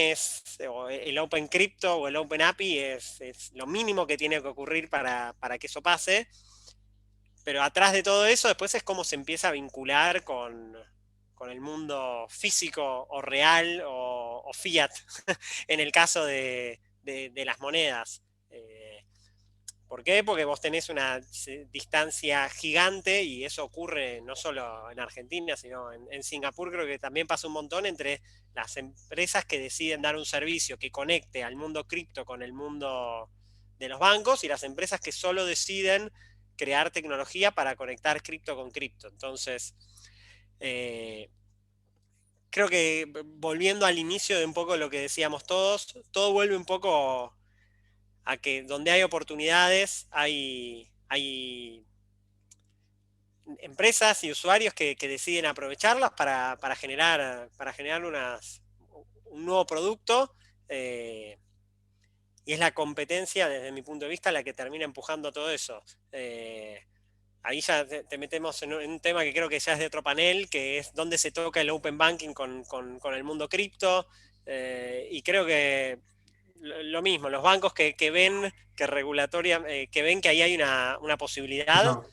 Crypto o el Open API es lo mínimo que tiene que ocurrir para que eso pase. Pero atrás de todo eso, después es cómo se empieza a vincular con el mundo físico o real o fiat, en el caso de las monedas. ¿Por qué? Porque vos tenés una distancia gigante, y eso ocurre no solo en Argentina, sino en Singapur. Creo que también pasa un montón entre las empresas que deciden dar un servicio que conecte al mundo cripto con el mundo de los bancos, y las empresas que solo deciden crear tecnología para conectar cripto con cripto. Entonces, creo que, volviendo al inicio de un poco lo que decíamos todos, todo vuelve un poco a que donde hay oportunidades hay empresas y usuarios que deciden aprovecharlas para generar un nuevo producto. Y es la competencia, desde mi punto de vista, la que termina empujando todo eso. ahí ya te metemos en un tema que creo que ya es de otro panel, que es dónde se toca el open banking con el mundo cripto. Y creo que lo mismo, los bancos que ven que ven que ahí hay una posibilidad, No.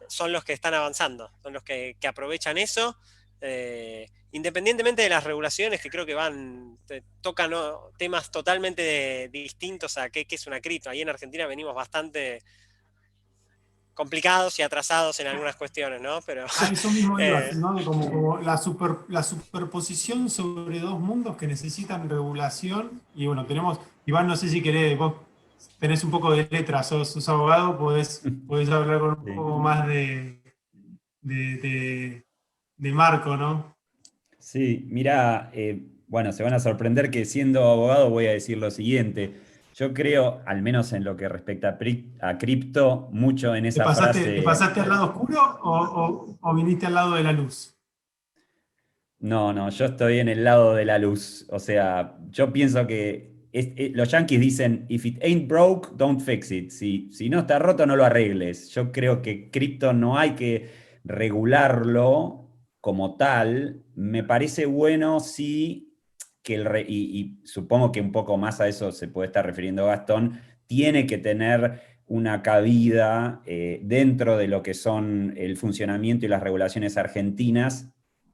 son los que están avanzando, son los que aprovechan eso, independientemente de las regulaciones que creo que tocan, ¿no?, temas totalmente distintos a qué es una cripto. Ahí en Argentina venimos bastante complicados y atrasados en algunas cuestiones, ¿no? Pero A eso mismo ibas, ¿no? Como la superposición sobre dos mundos que necesitan regulación. Y bueno, tenemos, Iván, no sé si querés, vos tenés un poco de letras, sos abogado, podés hablar con un Sí. poco más de marco, ¿no? Sí, mira, bueno, se van a sorprender que siendo abogado voy a decir lo siguiente. Yo creo, al menos en lo que respecta a cripto, mucho en ¿Te esa pasaste frase. al lado oscuro o viniste al lado de la luz? No, yo estoy en el lado de la luz. O sea, yo pienso que los yankees dicen, if it ain't broke, don't fix it. Si no está roto, no lo arregles. Yo creo que cripto no hay que regularlo como tal. Me parece bueno sí que y supongo que un poco más a eso se puede estar refiriendo Gastón, tiene que tener una cabida dentro de lo que son el funcionamiento y las regulaciones argentinas.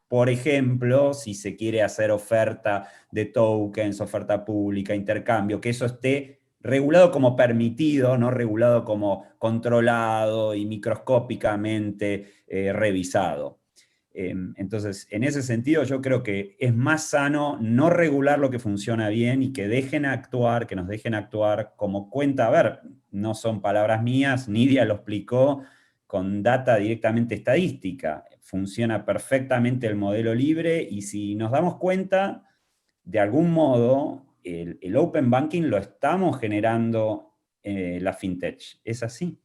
Por ejemplo, si se quiere hacer oferta de tokens, oferta pública, intercambio, que eso esté regulado como permitido, no regulado como controlado y microscópicamente revisado. Entonces, en ese sentido, yo creo que es más sano no regular lo que funciona bien y que que nos dejen actuar como cuenta. A ver, no son palabras mías, Nidia lo explicó con data directamente estadística. Funciona perfectamente el modelo libre y si nos damos cuenta, de algún modo, el open banking lo estamos generando la fintech. Es así.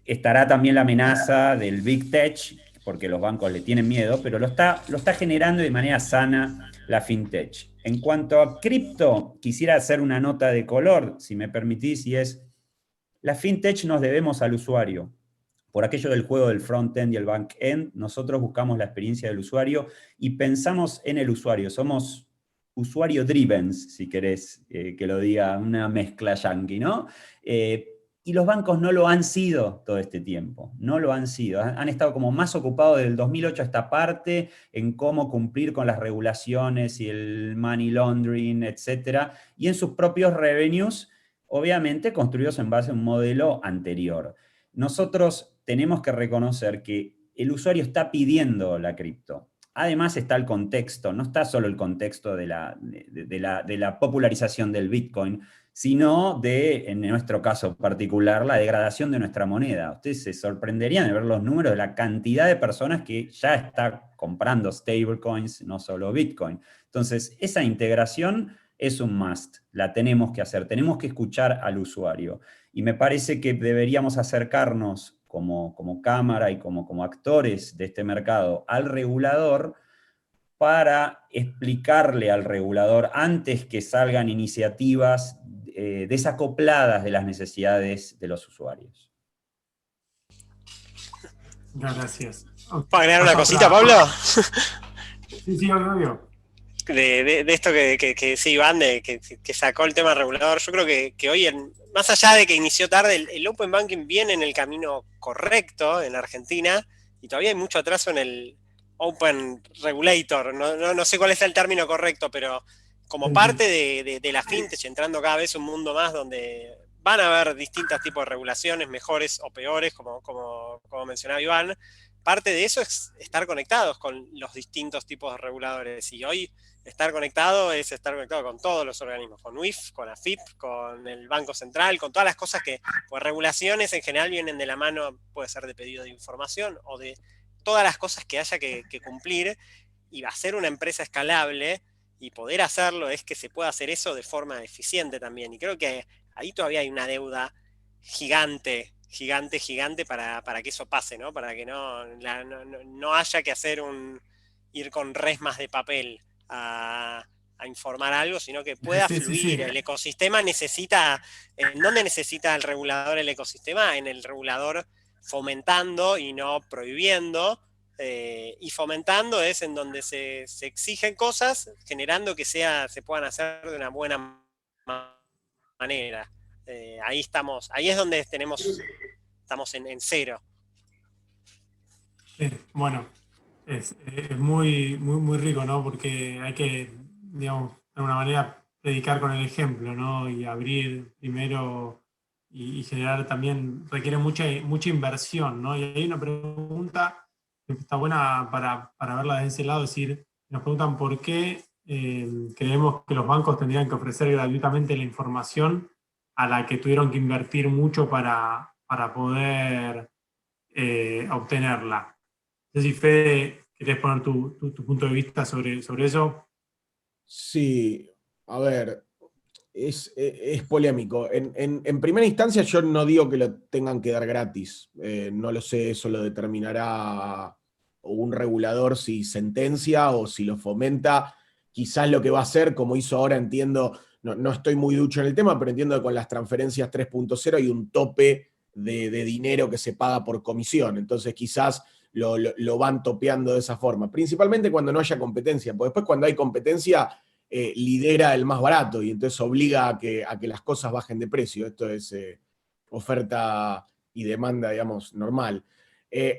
Estará también la amenaza del big tech, porque los bancos le tienen miedo, pero lo está generando de manera sana la fintech. En cuanto a cripto, quisiera hacer una nota de color, si me permitís, y es, la fintech nos debemos al usuario. Por aquello del juego del front-end y el back-end, nosotros buscamos la experiencia del usuario y pensamos en el usuario. Somos usuario-driven, si querés que lo diga una mezcla yankee, ¿no? Y los bancos no lo han sido todo este tiempo, no lo han sido. Han estado como más ocupados desde el 2008 a esta parte en cómo cumplir con las regulaciones y el money laundering, etcétera, y en sus propios revenues, obviamente construidos en base a un modelo anterior. Nosotros tenemos que reconocer que el usuario está pidiendo la cripto. Además está el contexto, no está solo el contexto de la popularización del Bitcoin, sino en nuestro caso particular, la degradación de nuestra moneda. Ustedes se sorprenderían de ver los números de la cantidad de personas que ya está comprando stablecoins, no solo Bitcoin. Entonces, esa integración es un must, la tenemos que hacer, tenemos que escuchar al usuario. Y me parece que deberíamos acercarnos como cámara y como actores de este mercado al regulador para explicarle al regulador antes que salgan iniciativas desacopladas de las necesidades de los usuarios. Gracias. ¿Puedo agregar una cosita, Pablo? Sí, obvio. De esto que sí, Iván, que sacó el tema regulador, yo creo que hoy, más allá de que inició tarde, el open banking viene en el camino correcto en Argentina y todavía hay mucho atraso en el open regulator, no sé cuál es el término correcto, pero como parte de la fintech, entrando cada vez un mundo más donde van a haber distintos tipos de regulaciones, mejores o peores, como mencionaba Iván. Parte de eso es estar conectados con los distintos tipos de reguladores. Y hoy estar conectado es estar conectado con todos los organismos, con UIF, con AFIP, con el Banco Central, con todas las cosas que, pues regulaciones en general vienen de la mano, puede ser de pedido de información o de todas las cosas que haya que cumplir, y va a ser una empresa escalable, y poder hacerlo es que se pueda hacer eso de forma eficiente también. Y creo que ahí todavía hay una deuda gigante para que eso pase, ¿no? Para que no haya que ir con resmas de papel a informar algo, sino que pueda fluir. Sí. El ecosistema necesita, ¿en dónde necesita el regulador el ecosistema? En el regulador fomentando y no prohibiendo. Y fomentando es en donde se exigen cosas, generando que se puedan hacer de una buena manera. Ahí es donde estamos en cero. Bueno, es muy, muy, muy rico, ¿no? Porque hay que, digamos, de alguna manera predicar con el ejemplo, ¿no? Y abrir primero y generar también, requiere mucha inversión, ¿no? Y hay una pregunta que está buena para verla desde ese lado, es decir, nos preguntan por qué creemos que los bancos tendrían que ofrecer gratuitamente la información a la que tuvieron que invertir mucho para poder obtenerla. No sé si Fede, ¿querés poner tu punto de vista sobre eso? Sí, a ver, es polémico. En primera instancia yo no digo que lo tengan que dar gratis. No lo sé, eso lo determinará un regulador si sentencia o si lo fomenta. Quizás lo que va a hacer, como hizo ahora, entiendo, no estoy muy ducho en el tema, pero entiendo que con las transferencias 3.0 hay un tope de dinero que se paga por comisión. Entonces quizás lo van topeando de esa forma. Principalmente cuando no haya competencia, porque después cuando hay competencia lidera el más barato y entonces obliga a que las cosas bajen de precio. Esto es oferta y demanda, digamos, normal.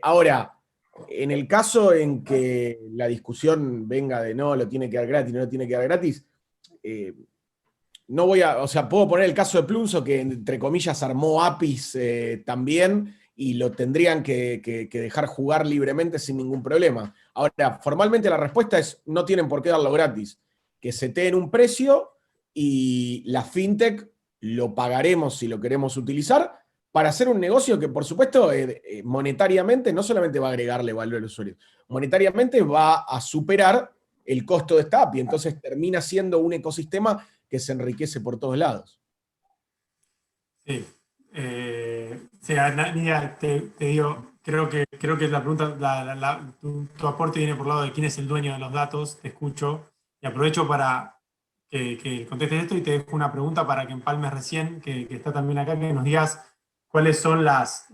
Ahora, en el caso en que la discusión venga de no, lo tiene que dar gratis, no lo tiene que dar gratis, no voy a, o sea, puedo poner el caso de Plunzo, que entre comillas armó APIs también, y lo tendrían que dejar jugar libremente sin ningún problema. Ahora, formalmente la respuesta es, no tienen por qué darlo gratis. Que seteen un precio y la fintech lo pagaremos si lo queremos utilizar para hacer un negocio que, por supuesto, monetariamente no solamente va a agregarle valor al usuario, monetariamente va a superar el costo de esta API. Entonces termina siendo un ecosistema que se enriquece por todos lados. Sí. Sí, Nidia, te digo, creo que la pregunta, tu aporte viene por el lado de quién es el dueño de los datos, te escucho, y aprovecho para que contestes esto y te dejo una pregunta para que empalmes recién, que está también acá, que nos digas cuáles son las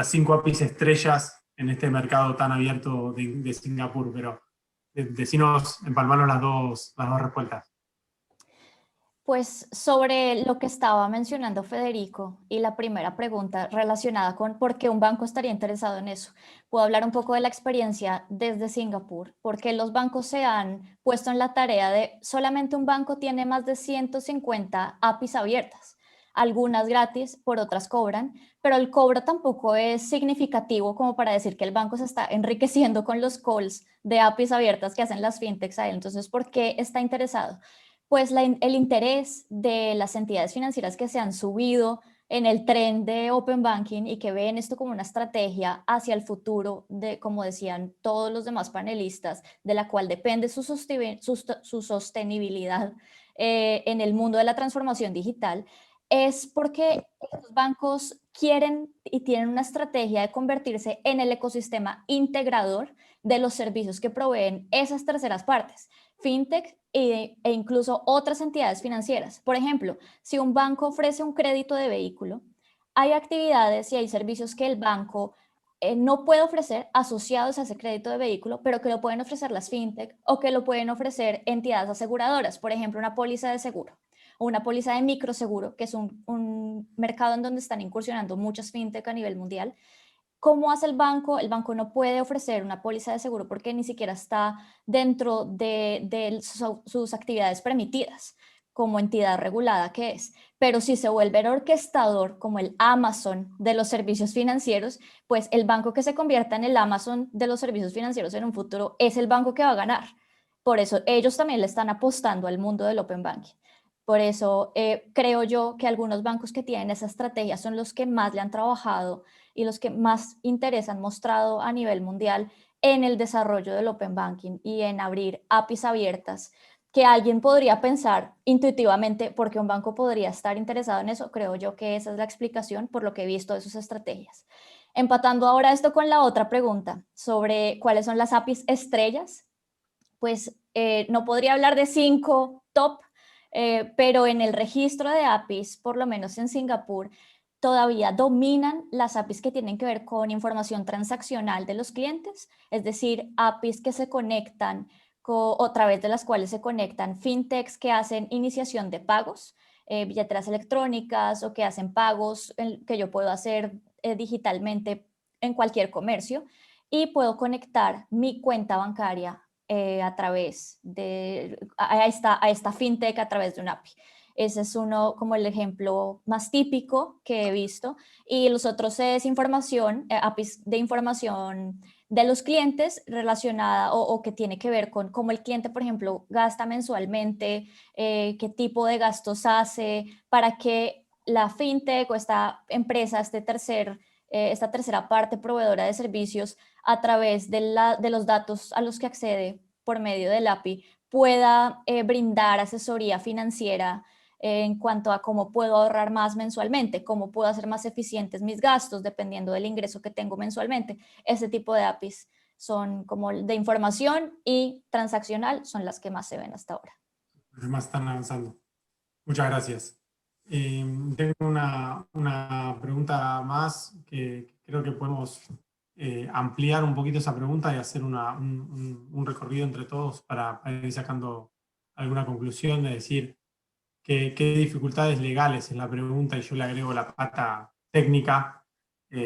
5 APIs estrellas en este mercado tan abierto de Singapur, pero decinos, empalmarnos las dos respuestas. Pues sobre lo que estaba mencionando Federico y la primera pregunta relacionada con por qué un banco estaría interesado en eso, puedo hablar un poco de la experiencia desde Singapur, porque los bancos se han puesto en la tarea de solamente un banco tiene más de 150 APIs abiertas, algunas gratis, por otras cobran, pero el cobro tampoco es significativo como para decir que el banco se está enriqueciendo con los calls de APIs abiertas que hacen las fintechs a él. Entonces, ¿por qué está interesado? Pues el interés de las entidades financieras que se han subido en el tren de Open Banking y que ven esto como una estrategia hacia el futuro, de, como decían todos los demás panelistas, de la cual depende su sostenibilidad en el mundo de la transformación digital, es porque los bancos quieren y tienen una estrategia de convertirse en el ecosistema integrador de los servicios que proveen esas terceras partes, fintech e incluso otras entidades financieras. Por ejemplo, si un banco ofrece un crédito de vehículo, hay actividades y hay servicios que el banco no puede ofrecer asociados a ese crédito de vehículo, pero que lo pueden ofrecer las fintech o que lo pueden ofrecer entidades aseguradoras, por ejemplo, una póliza de seguro o una póliza de microseguro, que es un mercado en donde están incursionando muchas fintech a nivel mundial. ¿Cómo hace el banco? El banco no puede ofrecer una póliza de seguro porque ni siquiera está dentro de sus actividades permitidas como entidad regulada que es. Pero si se vuelve el orquestador como el Amazon de los servicios financieros, pues el banco que se convierta en el Amazon de los servicios financieros en un futuro es el banco que va a ganar. Por eso ellos también le están apostando al mundo del Open Banking. Por eso creo yo que algunos bancos que tienen esa estrategia son los que más le han trabajado y los que más interés han mostrado a nivel mundial en el desarrollo del Open Banking y en abrir APIs abiertas, que alguien podría pensar intuitivamente por qué un banco podría estar interesado en eso. Creo yo que esa es la explicación por lo que he visto de sus estrategias. Empatando ahora esto con la otra pregunta sobre cuáles son las APIs estrellas, pues no podría hablar de 5 top, pero en el registro de APIs, por lo menos en Singapur, todavía dominan las APIs que tienen que ver con información transaccional de los clientes, es decir, APIs que se conectan o a través de las cuales se conectan fintechs que hacen iniciación de pagos, billeteras electrónicas o que hacen pagos que yo puedo hacer digitalmente en cualquier comercio, y puedo conectar mi cuenta bancaria a través de a esta fintech a través de un API. Ese es uno como el ejemplo más típico que he visto. Y los otros es información, APIs de información de los clientes relacionada o que tiene que ver con cómo el cliente, por ejemplo, gasta mensualmente, qué tipo de gastos hace, para que la fintech o esta empresa, esta tercera parte proveedora de servicios, a través de los datos a los que accede por medio del API, pueda brindar asesoría financiera en cuanto a cómo puedo ahorrar más mensualmente, cómo puedo hacer más eficientes mis gastos dependiendo del ingreso que tengo mensualmente. Ese tipo de APIs son como de información y transaccional, son las que más se ven hasta ahora. Además están avanzando. Muchas gracias. Tengo una pregunta más que creo que podemos ampliar un poquito esa pregunta y hacer un recorrido entre todos para ir sacando alguna conclusión, de decir qué dificultades legales es la pregunta, y yo le agrego la pata técnica.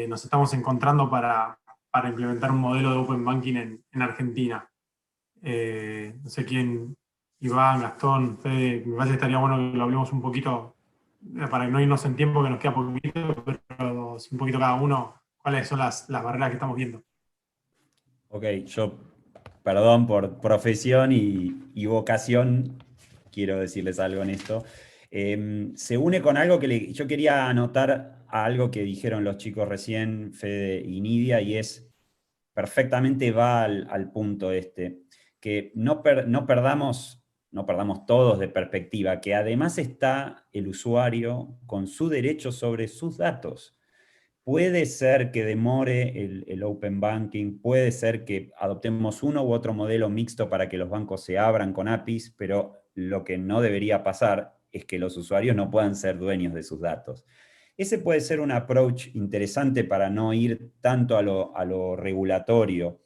Nos estamos encontrando para implementar un modelo de Open Banking en Argentina. No sé quién, Iván, Gastón, Fede, me parece que estaría bueno que lo hablemos un poquito, para no irnos en tiempo, que nos queda poquito, pero un poquito cada uno, cuáles son las barreras que estamos viendo. Ok, yo, perdón por profesión y vocación, quiero decirles algo en esto. Se une con algo que yo quería anotar a algo que dijeron los chicos recién, Fede y Nidia, y es perfectamente va al punto este, que no perdamos todos de perspectiva, que además está el usuario con su derecho sobre sus datos. Puede ser que demore el Open Banking, puede ser que adoptemos uno u otro modelo mixto para que los bancos se abran con APIs, pero lo que no debería pasar es que los usuarios no puedan ser dueños de sus datos. Ese puede ser un approach interesante para no ir tanto a lo regulatorio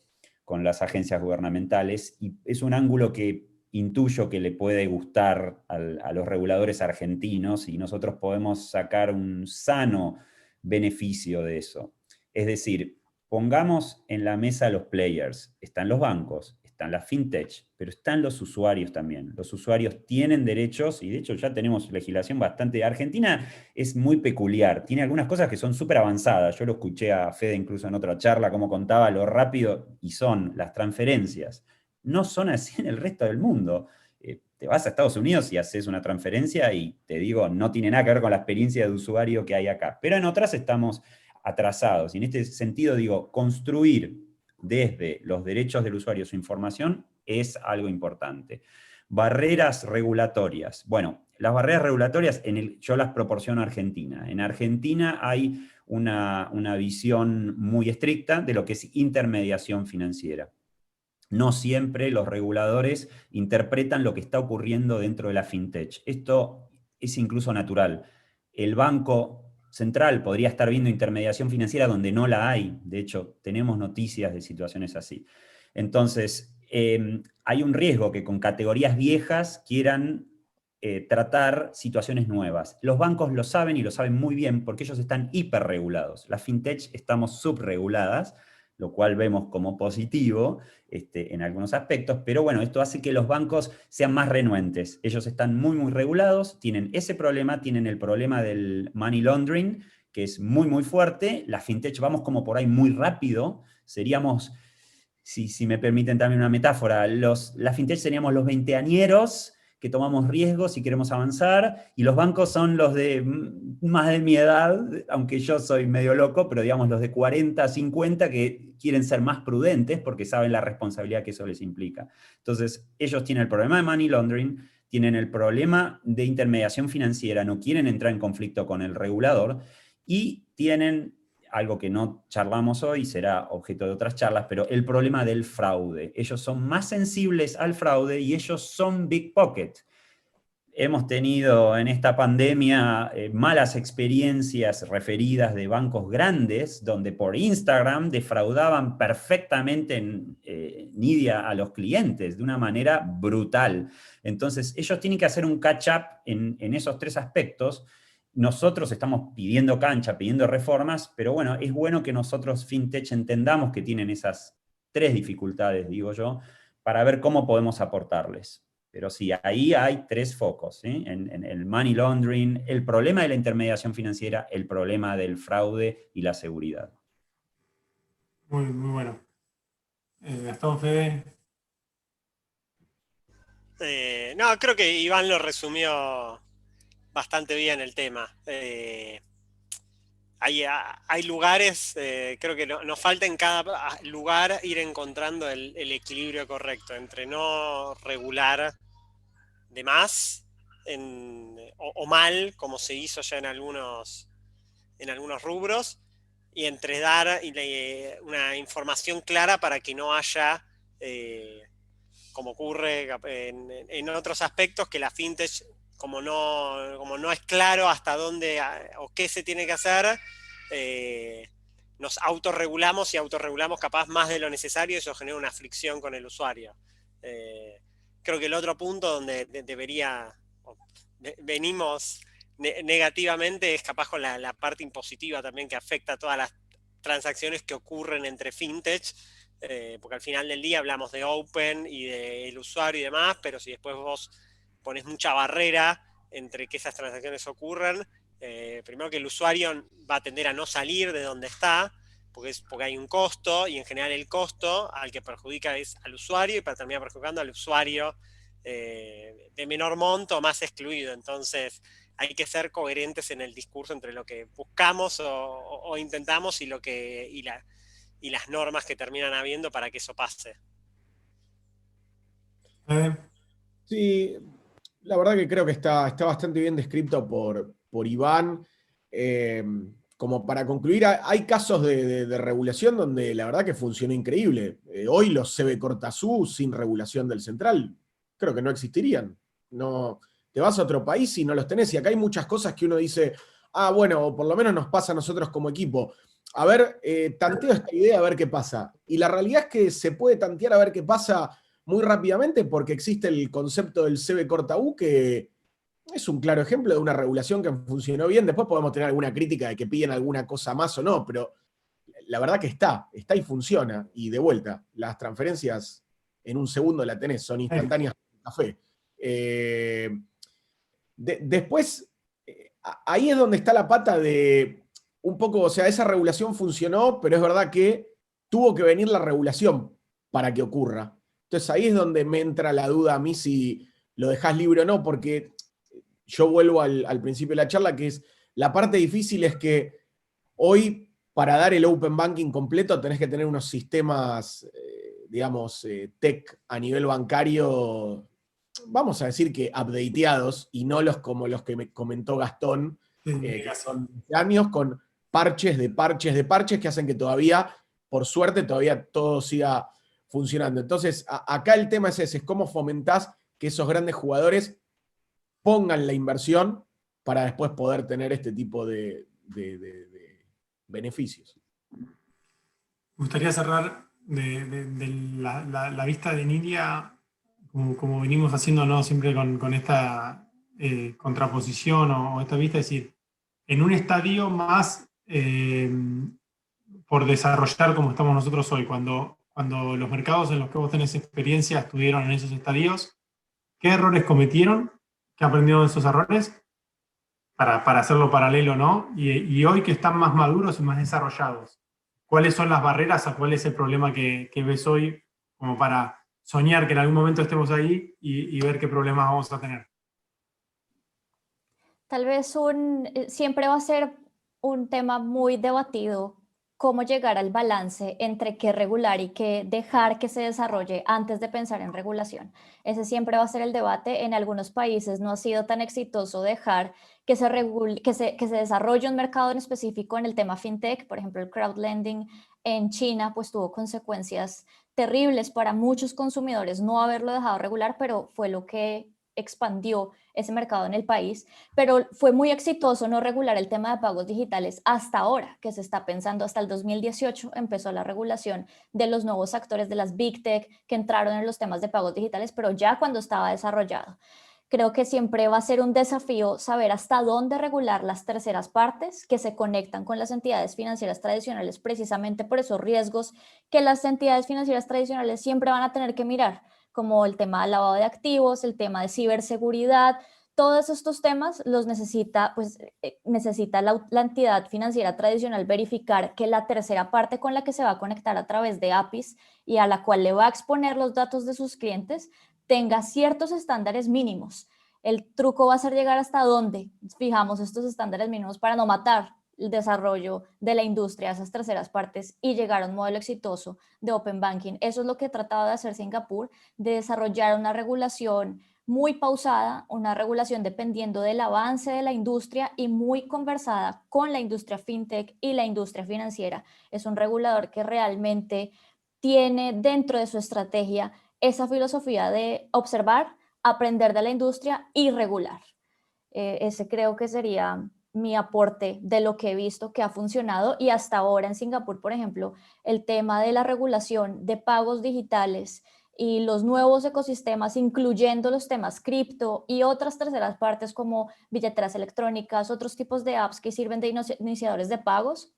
con las agencias gubernamentales, y es un ángulo que intuyo que le puede gustar a los reguladores argentinos, y nosotros podemos sacar un sano beneficio de eso. Es decir, pongamos en la mesa los players. Están los bancos, están las fintech, pero están los usuarios también. Los usuarios tienen derechos, y de hecho ya tenemos legislación bastante... Argentina es muy peculiar, tiene algunas cosas que son súper avanzadas. Yo lo escuché a Fede incluso en otra charla, como contaba lo rápido y son las transferencias. No son así en el resto del mundo. Te vas a Estados Unidos y haces una transferencia y te digo, no tiene nada que ver con la experiencia de usuario que hay acá. Pero en otras estamos atrasados. Y en este sentido digo, construir desde los derechos del usuario su información es algo importante. Barreras regulatorias. Bueno, las barreras regulatorias yo las proporciono a Argentina. En Argentina hay una visión muy estricta de lo que es intermediación financiera. No siempre los reguladores interpretan lo que está ocurriendo dentro de la fintech. Esto es incluso natural. El Banco Central podría estar viendo intermediación financiera donde no la hay. De hecho, tenemos noticias de situaciones así. Entonces, hay un riesgo que con categorías viejas quieran tratar situaciones nuevas. Los bancos lo saben, y lo saben muy bien, porque ellos están hiperregulados. Las fintech estamos subreguladas, lo cual vemos como positivo en algunos aspectos, pero bueno, esto hace que los bancos sean más renuentes. Ellos están muy, muy regulados, tienen ese problema, tienen el problema del money laundering, que es muy, muy fuerte. La fintech vamos como por ahí muy rápido, seríamos, si me permiten también una metáfora, la fintech seríamos los veinteañeros que tomamos riesgos y queremos avanzar, y los bancos son los de más de mi edad, aunque yo soy medio loco, pero digamos los de 40, 50 que quieren ser más prudentes porque saben la responsabilidad que eso les implica. Entonces, ellos tienen el problema de money laundering, tienen el problema de intermediación financiera, no quieren entrar en conflicto con el regulador, y tienen algo que no charlamos hoy, será objeto de otras charlas, pero el problema del fraude. Ellos son más sensibles al fraude y ellos son big pocket. hemos tenido en esta pandemia malas experiencias referidas de bancos grandes, donde por Instagram defraudaban perfectamente Nidia a los clientes de una manera brutal. Entonces, ellos tienen que hacer un catch-up en esos 3 aspectos. Nosotros estamos pidiendo cancha, pidiendo reformas, pero bueno, es bueno que nosotros, FinTech, entendamos que tienen esas 3 dificultades, digo yo, para ver cómo podemos aportarles. Pero sí, ahí hay 3 focos, ¿sí? En el money laundering, el problema de la intermediación financiera, el problema del fraude y la seguridad. Muy, muy bueno. Gastón, Fede. No, creo que Iván lo resumió bastante bien el tema. Hay lugares, creo que nos falta en cada lugar ir encontrando el equilibrio correcto entre no regular de más o mal, como se hizo ya en algunos rubros, y entre dar una información clara para que no haya, como ocurre en otros aspectos, que la fintech, como no es claro hasta dónde o qué se tiene que hacer, nos autorregulamos y autorregulamos capaz más de lo necesario, y eso genera una fricción con el usuario. Creo que el otro punto donde venimos negativamente es capaz con la parte impositiva también, que afecta a todas las transacciones que ocurren entre fintech, porque al final del día hablamos de open y del usuario y demás, pero si después vos pones mucha barrera entre que esas transacciones ocurran, primero que el usuario va a tender a no salir de donde está, porque hay un costo, y en general el costo al que perjudica es al usuario, y para terminar perjudicando al usuario de menor monto, más excluido. Entonces hay que ser coherentes en el discurso entre lo que buscamos o intentamos y las normas que terminan habiendo para que eso pase. Sí, la verdad que creo que está bastante bien descrito por Iván. Como para concluir, hay casos de regulación donde la verdad que funcionó increíble. Hoy los CB Cortazú sin regulación del central creo que no existirían. No, te vas a otro país y no los tenés. Y acá hay muchas cosas que uno dice, bueno, por lo menos nos pasa a nosotros como equipo. A ver, tanteo esta idea a ver qué pasa. Y la realidad es que se puede tantear a ver qué pasa muy rápidamente, porque existe el concepto del CB Corta U, que es un claro ejemplo de una regulación que funcionó bien. Después podemos tener alguna crítica de que piden alguna cosa más o no, pero la verdad que está y funciona. Y de vuelta, las transferencias en un segundo la tenés, son instantáneas como café. Después, ahí es donde está la pata de un poco, o sea, esa regulación funcionó, pero es verdad que tuvo que venir la regulación para que ocurra. Entonces ahí es donde me entra la duda a mí si lo dejás libre o no, porque yo vuelvo al principio de la charla, que es la parte difícil es que hoy para dar el open banking completo tenés que tener unos sistemas, digamos, tech a nivel bancario, vamos a decir que updateados, y no como los que me comentó Gastón, que son años con parches de parches que hacen que todavía, por suerte, todavía todo siga funcionando. Entonces, acá el tema es ese, es cómo fomentás que esos grandes jugadores pongan la inversión para después poder tener este tipo de beneficios. Me gustaría cerrar de la vista de Nidia, como venimos haciendo, ¿no? Siempre con esta contraposición o esta vista, es decir, en un estadio más por desarrollar como estamos nosotros hoy, cuando los mercados en los que vos tenés experiencia estuvieron en esos estadios, ¿qué errores cometieron? ¿Qué aprendieron de esos errores? Para hacerlo paralelo, ¿no? Y hoy que están más maduros y más desarrollados, ¿cuáles son las barreras o cuál es el problema que ves hoy como para soñar que en algún momento estemos ahí y ver qué problemas vamos a tener? Tal vez siempre va a ser un tema muy debatido cómo llegar al balance entre qué regular y qué dejar que se desarrolle antes de pensar en regulación. Ese siempre va a ser el debate. En algunos países no ha sido tan exitoso dejar que se desarrolle un mercado en específico en el tema fintech. Por ejemplo, el crowdlending en China pues tuvo consecuencias terribles para muchos consumidores no haberlo dejado regular, pero fue lo que expandió ese mercado en el país, pero fue muy exitoso no regular el tema de pagos digitales hasta ahora, que se está pensando. Hasta el 2018 empezó la regulación de los nuevos actores de las Big Tech que entraron en los temas de pagos digitales, pero ya cuando estaba desarrollado. Creo que siempre va a ser un desafío saber hasta dónde regular las terceras partes que se conectan con las entidades financieras tradicionales, precisamente por esos riesgos que las entidades financieras tradicionales siempre van a tener que mirar, como el tema del lavado de activos, el tema de ciberseguridad. Todos estos temas los necesita, necesita la entidad financiera tradicional verificar que la tercera parte con la que se va a conectar a través de APIs y a la cual le va a exponer los datos de sus clientes tenga ciertos estándares mínimos. El truco va a ser llegar hasta dónde fijamos estos estándares mínimos para no matar el desarrollo de la industria, esas terceras partes, y llegar a un modelo exitoso de Open Banking. Eso es lo que ha tratado de hacer Singapur, de desarrollar una regulación muy pausada, una regulación dependiendo del avance de la industria y muy conversada con la industria fintech y la industria financiera. Es un regulador que realmente tiene dentro de su estrategia esa filosofía de observar, aprender de la industria y regular. Ese creo que sería mi aporte de lo que he visto que ha funcionado, y hasta ahora en Singapur, por ejemplo, el tema de la regulación de pagos digitales y los nuevos ecosistemas, incluyendo los temas cripto y otras terceras partes como billeteras electrónicas, otros tipos de apps que sirven de iniciadores de pagos,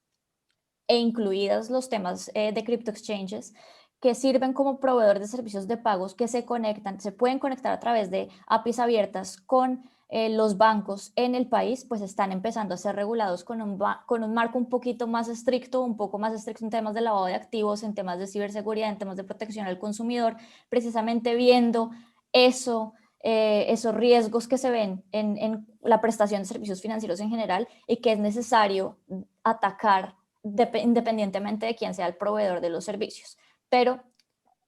e incluidas los temas de crypto exchanges, que sirven como proveedores de servicios de pagos que se pueden conectar a través de APIs abiertas con los bancos en el país, pues están empezando a ser regulados con un marco un poquito más estricto, un poco más estricto en temas de lavado de activos, en temas de ciberseguridad, en temas de protección al consumidor, precisamente viendo esos riesgos que se ven en la prestación de servicios financieros en general, y que es necesario atacar independientemente de quién sea el proveedor de los servicios, pero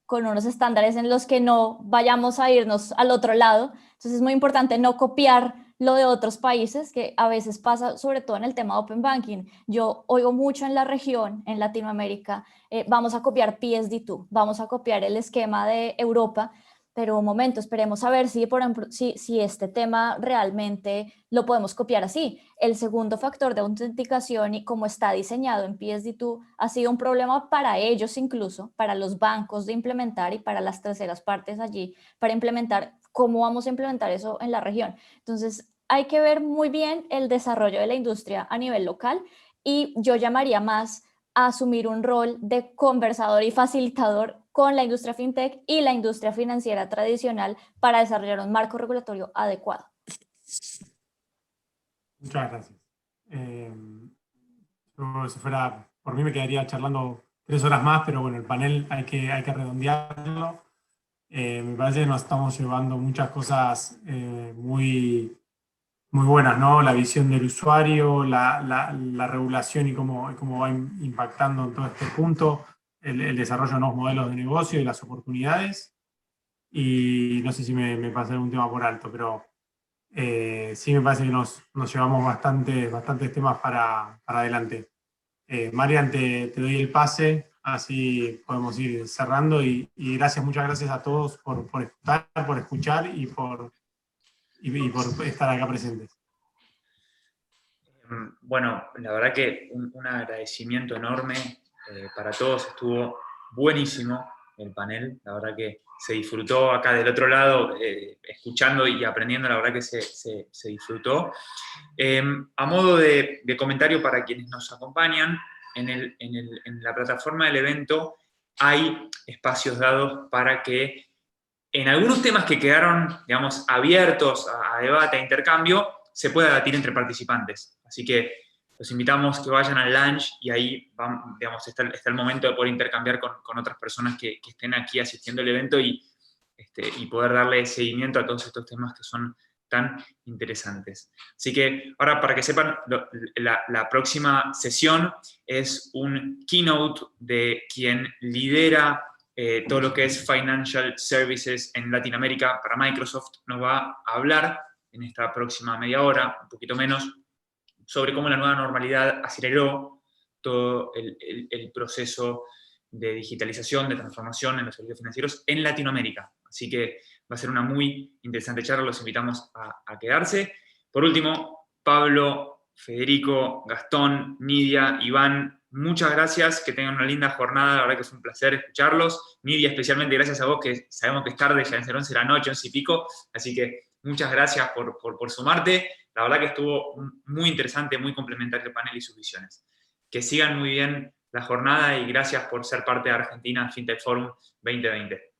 con unos estándares en los que no vayamos a irnos al otro lado. Entonces es muy importante no copiar lo de otros países, que a veces pasa, sobre todo en el tema de Open Banking. Yo oigo mucho en la región, en Latinoamérica, vamos a copiar PSD2, vamos a copiar el esquema de Europa, pero un momento, esperemos a ver si, por ejemplo, si este tema realmente lo podemos copiar así. El segundo factor de autenticación y cómo está diseñado en PSD2 ha sido un problema para ellos, incluso para los bancos de implementar, y para las terceras partes allí para implementar. ¿Cómo vamos a implementar eso en la región? Entonces hay que ver muy bien el desarrollo de la industria a nivel local, y yo llamaría más a asumir un rol de conversador y facilitador con la industria fintech y la industria financiera tradicional para desarrollar un marco regulatorio adecuado. Muchas gracias. Yo, si fuera por mí, me quedaría charlando 3 horas más, pero bueno, el panel hay que redondearlo. Me parece que nos estamos llevando muchas cosas muy buenas, ¿no? La visión del usuario, la regulación y cómo va impactando en todo este punto, el desarrollo de nuevos modelos de negocio y las oportunidades. Y no sé si me pasé algún tema por alto, pero sí me parece que nos llevamos bastantes temas para adelante. Marian, te doy el pase, así podemos ir cerrando, y muchas gracias a todos por estar, por escuchar y por estar acá presentes. Bueno, la verdad que un agradecimiento enorme para todos. Estuvo buenísimo el panel, la verdad que se disfrutó acá del otro lado, escuchando y aprendiendo, la verdad que se disfrutó. A modo de comentario para quienes nos acompañan, en la plataforma del evento hay espacios dados para que en algunos temas que quedaron, digamos, abiertos a debate, a intercambio, se pueda debatir entre participantes. Así que los invitamos que vayan al lunch, y ahí digamos, está el momento de poder intercambiar con otras personas que estén aquí asistiendo al evento, y poder darle seguimiento a todos estos temas que son tan interesantes. Así que ahora, para que sepan, la próxima sesión es un keynote de quien lidera todo lo que es Financial Services en Latinoamérica para Microsoft. Nos va a hablar en esta próxima media hora, un poquito menos, sobre cómo la nueva normalidad aceleró todo el proceso de digitalización, de transformación en los servicios financieros en Latinoamérica. Así que va a ser una muy interesante charla, los invitamos a quedarse. Por último, Pablo, Federico, Gastón, Nidia, Iván, muchas gracias, que tengan una linda jornada, la verdad que es un placer escucharlos. Nidia, especialmente gracias a vos, que sabemos que es tarde, ya en 11 de la noche, 11 y pico, así que muchas gracias por sumarte. La verdad que estuvo muy interesante, muy complementario el panel y sus visiones. Que sigan muy bien la jornada y gracias por ser parte de Argentina FinTech Forum 2020.